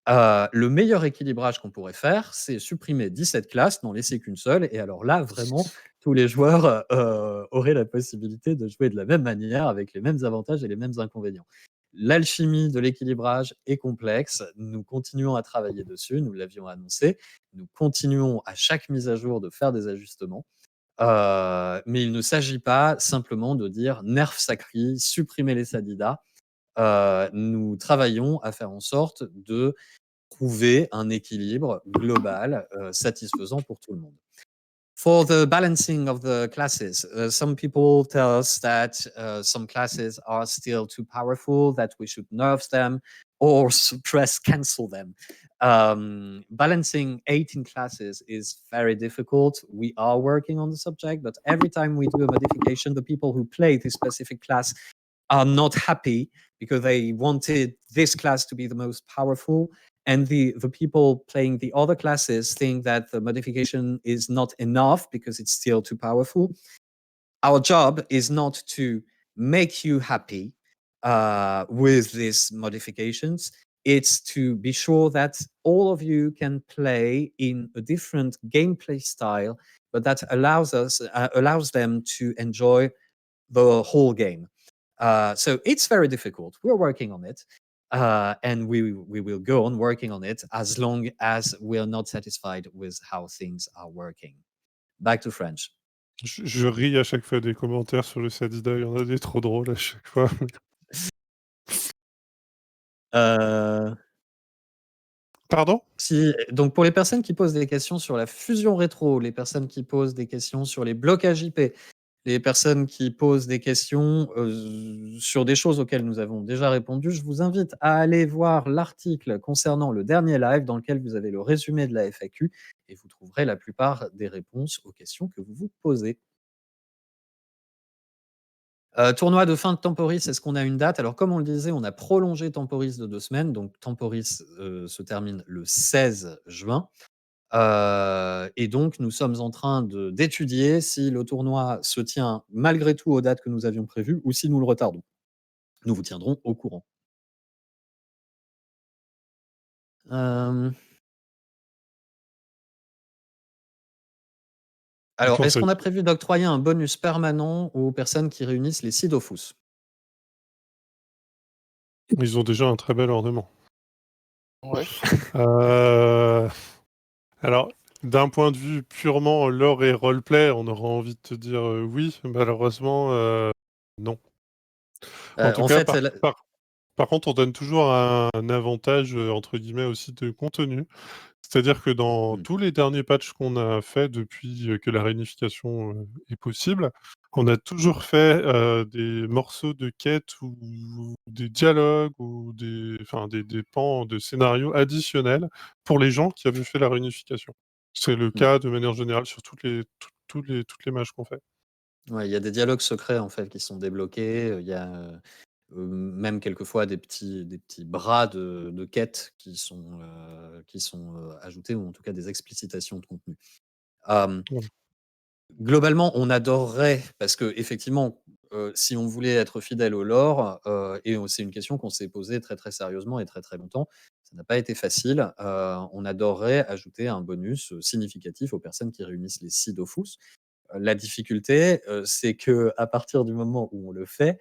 Le meilleur équilibrage qu'on pourrait faire, c'est supprimer 17 classes, n'en laisser qu'une seule et alors là, vraiment, tous les joueurs, auraient la possibilité de jouer de la même manière avec les mêmes avantages et les mêmes inconvénients. L'alchimie de l'équilibrage est complexe, nous continuons à travailler dessus, nous l'avions annoncé. Nous continuons à chaque mise à jour de faire des ajustements, mais il ne s'agit pas simplement de dire: «Nerf Sacri, supprimez les Sadidas». Nous travaillons à faire en sorte de trouver un équilibre global, satisfaisant pour tout le monde. For the balancing of the classes, some people tell us that some classes are still too powerful, that we should nerf them or suppress, cancel them. Balancing 18 classes is very difficult. We are working on the subject, but every time we do a modification, the people who play this specific class are not happy because they wanted this class to be the most powerful, and the people playing the other classes think that the modification is not enough because it's still too powerful. Our job is not to make you happy with these modifications. It's to be sure that all of you can play in a different gameplay style, but that allows them to enjoy the whole game. So it's very difficult. We're working on it. And we will go on working on it as long as we're not satisfied with how things are working. Back to French. Je ris à chaque fois des commentaires sur le Sadida, il y en a des trop drôles à chaque fois. Pardon? Donc pour les personnes qui posent des questions sur la fusion rétro, les personnes qui posent des questions sur les blocages IP, les personnes qui posent des questions sur des choses auxquelles nous avons déjà répondu, je vous invite à aller voir l'article concernant le dernier live dans lequel vous avez le résumé de la FAQ et vous trouverez la plupart des réponses aux questions que vous vous posez. Tournoi de fin de Temporis, est-ce qu'on a une date? Alors comme on le disait, on a prolongé Temporis de 2 semaines, donc Temporis se termine le 16 juin. Et donc, nous sommes en train d'étudier si le tournoi se tient malgré tout aux dates que nous avions prévues ou si nous le retardons. Nous vous tiendrons au courant. Alors, est-ce qu'on a prévu d'octroyer un bonus permanent aux personnes qui réunissent les 6 Dofus? Ils ont déjà un très bel ornement. Ouais. Alors, d'un point de vue purement lore et roleplay, on aura envie de te dire oui, malheureusement, non. En tout En cas, fait, par contre, on donne toujours un avantage, entre guillemets, aussi de contenu. C'est-à-dire que dans Mmh. tous les derniers patchs qu'on a fait depuis que la réunification est possible, on a toujours fait des morceaux de quête ou des dialogues ou des pans de scénarios additionnels pour les gens qui avaient fait la réunification. C'est le Mmh. cas de manière générale sur toutes les matchs qu'on fait. Ouais, il y a des dialogues secrets, en fait, qui sont débloqués, il y a, même quelquefois des petits bras de quêtes qui sont ajoutés ou en tout cas des explicitations de contenu. Hem Voilà. Globalement, on adorerait parce qu'effectivement, si on voulait être fidèle au lore, et c'est une question qu'on s'est posée très, très sérieusement et très, très longtemps. Ça n'a pas été facile. On adorerait ajouter un bonus, significatif aux personnes qui réunissent les 6 Dofus. La difficulté, c'est que à partir du moment où on le fait,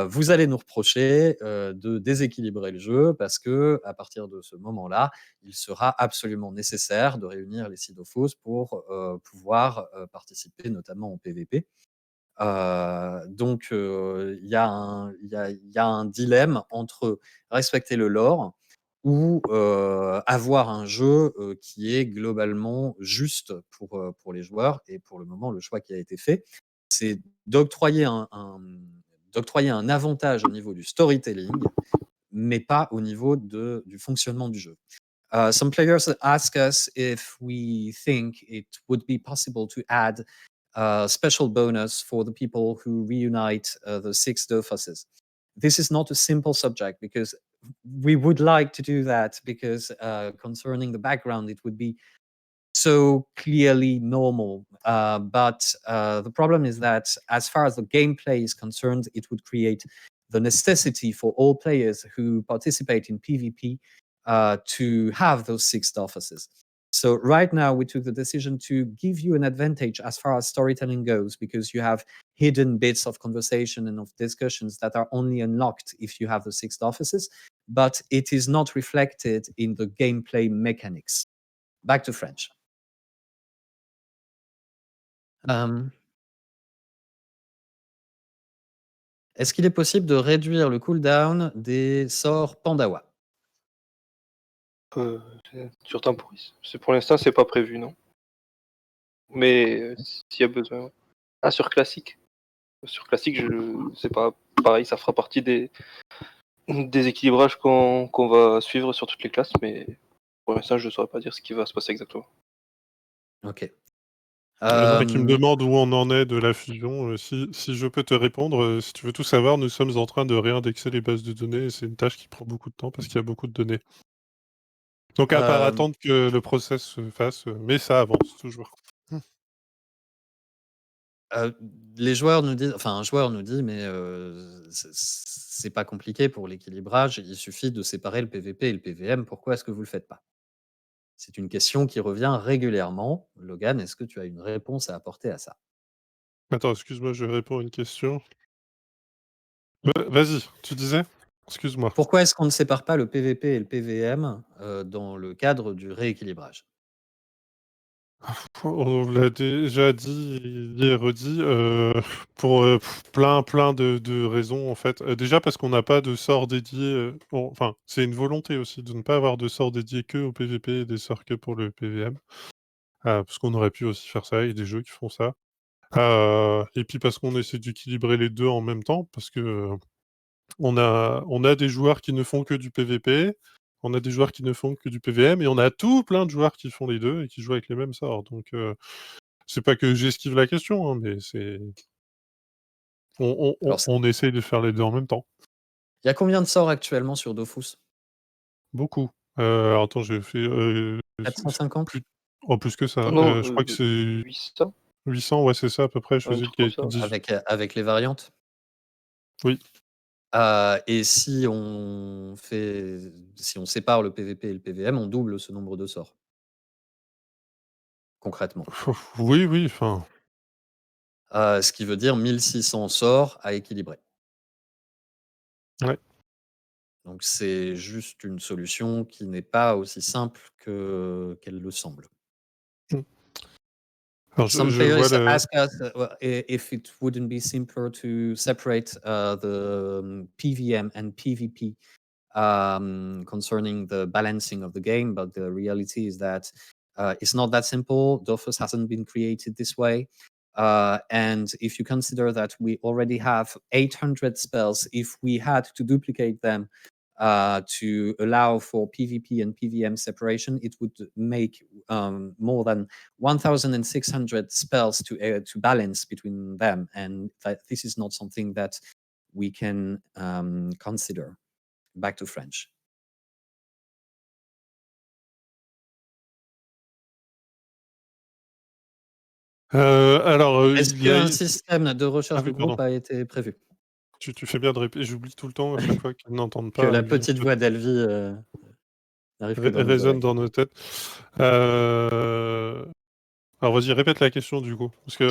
vous allez nous reprocher, de déséquilibrer le jeu parce que à partir de ce moment-là, il sera absolument nécessaire de réunir les Sidophos pour, pouvoir, participer notamment au PVP. Donc il y a un dilemme entre respecter le lore ou avoir un jeu, qui est globalement juste pour les joueurs et pour le moment, le choix qui a été fait, c'est d'octroyer d'octroyer un avantage au niveau du storytelling, mais pas au niveau du fonctionnement du jeu. Some players ask us if we think it would be possible to add a special bonus for the people who reunite the 6 Dofus's. This is not a simple subject because we would like to do that because concerning the background, it would be so clearly normal. But the problem is that as far as the gameplay is concerned, it would create the necessity for all players who participate in PvP to have those 6 offices. So right now we took the decision to give you an advantage as far as storytelling goes because you have hidden bits of conversation and of discussions that are only unlocked if you have the 6 offices, but it is not reflected in the gameplay mechanics. Back to French. Hem, Est-ce qu'il est possible de réduire le cooldown des sorts Pandawa? Euh, sur Temporis. Pour l'instant, c'est pas prévu, non. Mais s'il y a besoin. Ouais. Ah, sur classique. Sur classique, je sais pas. Pareil, ça fera partie des équilibrages qu'on va suivre sur toutes les classes, mais pour l'instant, je ne saurais pas dire ce qui va se passer exactement. OK. Il y en a qui me Hem, demandent où on en est de la fusion. Si je peux te répondre, si tu veux tout savoir, nous sommes en train de réindexer les bases de données et c'est une tâche qui prend beaucoup de temps parce qu'il y a beaucoup de données. Donc à part hem, attendre que le process se fasse, mais ça avance toujours. heu, les joueurs nous disent enfin, un joueur nous dit: «Mais, c'est pas compliqué pour l'équilibrage, il suffit de séparer le PVP et le PVM, pourquoi est-ce que vous le faites pas?» C'est une question qui revient régulièrement. Logan, est-ce que tu as une réponse à apporter à ça? Attends, excuse-moi, je réponds à une question. Vas-y, tu disais? Excuse-moi. Pourquoi est-ce qu'on ne sépare pas le PVP et le PVM, dans le cadre du rééquilibrage? On l'a déjà dit et redit, pour, plein de raisons, en fait. Déjà parce qu'on n'a pas de sort dédié, enfin, c'est une volonté aussi de ne pas avoir de sort dédié que au PVP et des sorts que pour le PVM. Parce qu'on aurait pu aussi faire ça, il y a des jeux qui font ça. Et puis parce qu'on essaie d'équilibrer les 2 en même temps, parce que, on a des joueurs qui ne font que du PVP, on a des joueurs qui ne font que du PVM et on a tout plein de joueurs qui font les 2 et qui jouent avec les mêmes sorts. Donc, c'est pas que j'esquive la question, hein, mais c'est on on Alors on on essaye de faire les 2 en même temps. il y a combien de sorts actuellement sur Dofus? Beaucoup. Alors attends, j'ai fait, c'est 450? plus plus que ça, Non, je crois que c'est 800, 800, ouais, c'est ça à peu près, je un faisais le truc comme calcul ça. 18. Avec les variantes? Oui. Et si on sépare le PVP et le PVM, on double ce nombre de sorts, concrètement. Oui, oui, enfin, Ce qui veut dire 1 600 sorts à équilibrer. ouais. Donc c'est juste une solution qui n'est pas aussi simple qu'elle le semble. Mmh. Alors, Some je vois players le... ask us if it wouldn't be simpler to separate the PVM and PvP concerning the balancing of the game, but the reality is that it's not that simple. Dofus hasn't been created this way. And if you consider that we already have 800 spells, if we had to duplicate them to allow for PvP and PvM separation, it would make more than 1,600 spells to balance between them, and that this is not something that we can consider. Back to French. Alors, Est-ce il y a... qu'un système de Ah recherche de oui, groupe pardon. a été prévu? Tu fais bien de répéter. J'oublie tout le temps à chaque fois qu'ils n'entendent Que pas. la petite voix d'Elvie n'arrive que dans nos Résonne oreilles. dans nos têtes. Alors, vas-y, répète la question du coup. Parce que,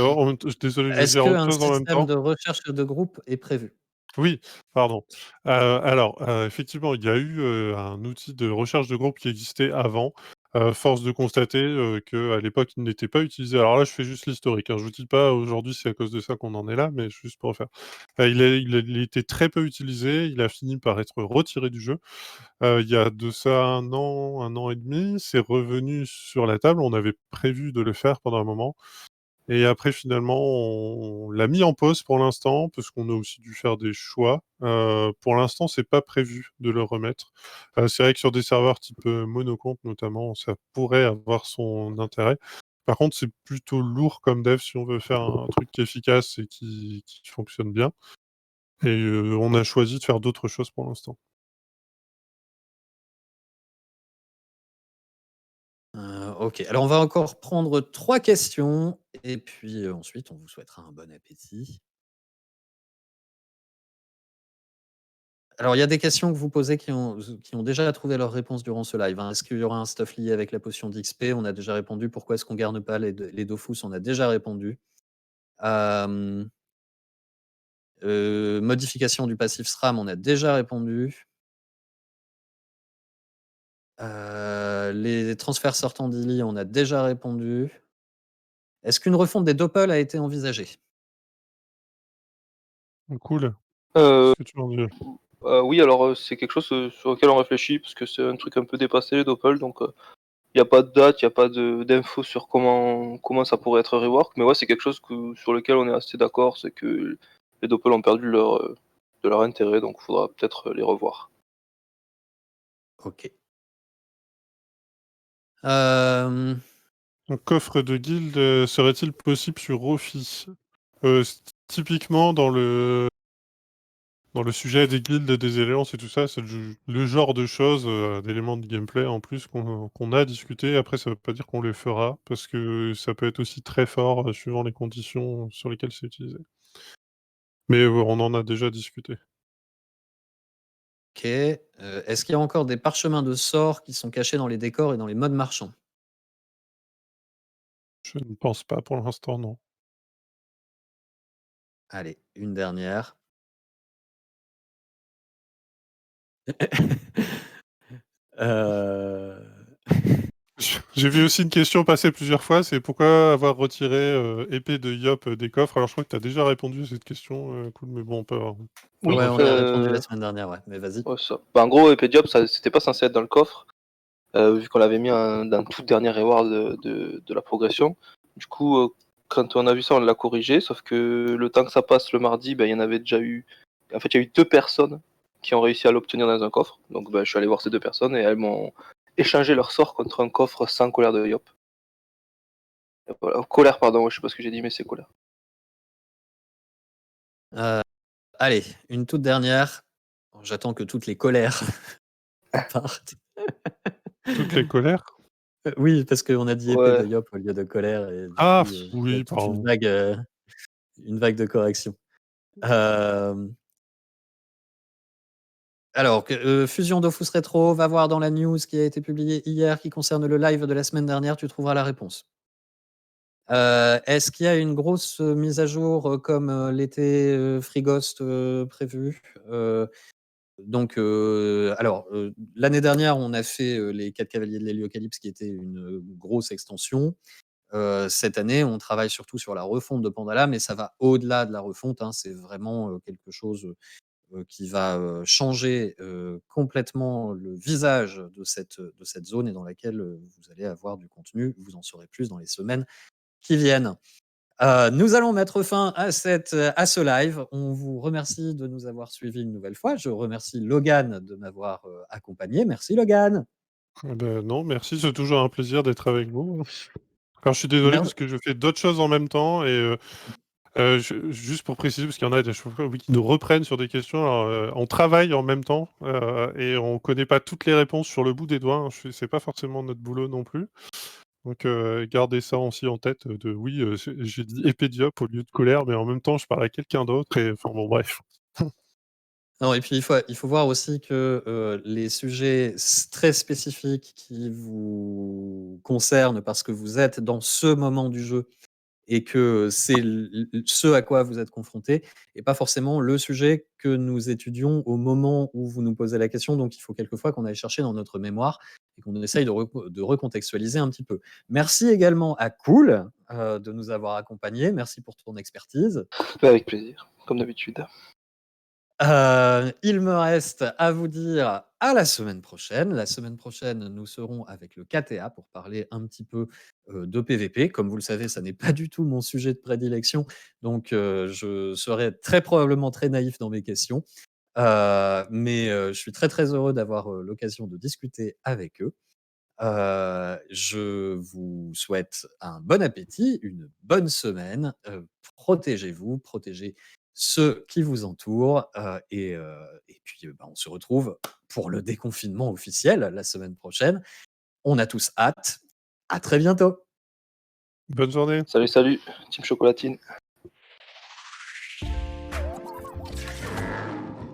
désolé, je vais Est-ce dire autre qu'un chose en même système temps. de recherche de groupe est prévu? Oui, pardon. Alors, effectivement, il y a eu un outil de recherche de groupe qui existait avant. Force de constater qu'à l'époque, il n'était pas utilisé. Alors là, je fais juste l'historique, hein. Je vous dis pas aujourd'hui c'est à cause de ça qu'on en est là, mais juste pour refaire. Il était très peu utilisé, il a fini par être retiré du jeu. Il y a de ça 1 an et demi, c'est revenu sur la table. On avait prévu de le faire pendant un moment. Et après, finalement, on l'a mis en pause pour l'instant, parce qu'on a aussi dû faire des choix. Pour l'instant, c'est pas prévu de le remettre. C'est vrai que sur des serveurs type monocompte, notamment, ça pourrait avoir son intérêt. Par contre, c'est plutôt lourd comme dev si on veut faire un truc qui est efficace et qui fonctionne bien. Et on a choisi de faire d'autres choses pour l'instant. Ok, alors on va encore prendre 3 questions et puis ensuite on vous souhaitera un bon appétit. Alors il y a des questions que vous posez qui ont déjà trouvé leur réponse durant ce live, hein. Est-ce qu'il y aura un stuff lié avec la potion d'XP? On a déjà répondu. Pourquoi est-ce qu'on garde pas les Dofus? On a déjà répondu. Modification du passif SRAM, on a déjà répondu. Les transferts sortant d'Ili, on a déjà répondu. Est-ce qu'une refonte des Doppel a été envisagée? Cool. Euh, Qu'est-ce que tu en dis? oui, alors c'est quelque chose sur lequel on réfléchit, parce que c'est un truc un peu dépassé, les Doppel, donc il n'y a pas de date, il n'y a pas d'infos sur comment ça pourrait être rework, mais ouais, c'est quelque chose sur lequel on est assez d'accord, c'est que les Doppel ont perdu de leur intérêt, donc il faudra peut-être les revoir. Ok. Un coffre de guilde serait-il possible sur Rofi? Typiquement, dans le sujet des guildes, des alliances et tout ça, c'est le genre de choses, d'éléments de gameplay en plus qu'on a discuté. Après, ça veut pas dire qu'on les fera, parce que ça peut être aussi très fort suivant les conditions sur lesquelles c'est utilisé. Mais on en a déjà discuté. Ok. Est-ce qu'il y a encore des parchemins de sorts qui sont cachés dans les décors et dans les modes marchands? Je ne pense pas pour l'instant, non. Allez, une dernière. Euh, J'ai vu aussi une question passer plusieurs fois, c'est pourquoi avoir retiré épée de Yop des coffres? Alors je crois que tu as déjà répondu à cette question, cool, mais bon, on peut Oui, Ouais, on y a répondu la euh, semaine dernière, ouais. Mais vas-y. ouais, ça. Bah, en gros, Epee Job, c'était pas censé être dans le coffre, vu qu'on l'avait mis dans le tout dernier reward de la progression. Du coup, quand on a vu ça, on l'a corrigé, sauf que le temps que ça passe le mardi, ben, il y en avait déjà eu. En fait, il y a eu 2 personnes qui ont réussi à l'obtenir dans un coffre. Donc, ben, je suis allé voir ces 2 personnes et elles m'ont échangé leur sort contre un coffre sans colère de Yop. Et voilà. Colère, pardon, je sais pas ce que j'ai dit, mais c'est colère. Allez, une toute dernière. J'attends que toutes les colères partent. toutes les colères. Oui, parce qu'on a dit épée de Ouais. Yop au lieu de colère et du Ah, coup, il y a oui, toute pardon. une vague de correction. Alors, Fusion Dofus Retro, va voir dans la news qui a été publiée hier qui concerne le live de la semaine dernière, tu trouveras la réponse. Est-ce qu'il y a une grosse mise à jour comme l'était Freeghost prévu? Donc, alors, l'année dernière, on a fait les 4 cavaliers de l'Héliocalypse qui était une grosse extension. Cette année, on travaille surtout sur la refonte de Pandala, mais ça va au-delà de la refonte, hein. C'est vraiment, quelque chose, qui va, changer, complètement le visage de cette zone et dans laquelle, vous allez avoir du contenu. Vous en saurez plus dans les semaines qui viennent. Nous allons mettre fin à ce live. On vous remercie de nous avoir suivis une nouvelle fois. Je remercie Logan de m'avoir, accompagné. Merci Logan. Eh ben, non, merci, c'est toujours un plaisir d'être avec vous. Alors, je suis désolé Mer parce que je fais d'autres choses en même temps et juste pour préciser, parce qu'il y en a à chaque fois, oui, qui nous reprennent sur des questions. Alors, on travaille en même temps et on connaît pas toutes les réponses sur le bout des doigts, hein. C'est pas forcément notre boulot non plus. Donc, gardez ça aussi en tête, oui, j'ai dit Epédiop au lieu de colère, mais en même temps, je parle à quelqu'un d'autre et enfin bon, bref. Non et puis il faut voir aussi que, les sujets très spécifiques qui vous concernent parce que vous êtes dans ce moment du jeu et que c'est ce à quoi vous êtes confronté et pas forcément le sujet que nous étudions au moment où vous nous posez la question. Donc il faut quelquefois qu'on aille chercher dans notre mémoire et qu'on essaye de recontextualiser un petit peu. Merci également à Cool, de nous avoir accompagnés. Merci pour ton expertise. Avec plaisir, comme d'habitude. Il me reste à vous dire à la semaine prochaine. La semaine prochaine, nous serons avec le KTA pour parler un petit peu, de PVP. Comme vous le savez, ça n'est pas du tout mon sujet de prédilection, donc je serai très probablement très naïf dans mes questions. Mais je suis très, très heureux d'avoir, l'occasion de discuter avec eux. Je vous souhaite un bon appétit, une bonne semaine, protégez-vous, protégez ceux qui vous entourent, et puis, bah, on se retrouve pour le déconfinement officiel la semaine prochaine. On a tous hâte. À très bientôt. Bonne journée. Salut, salut, Team Chocolatine.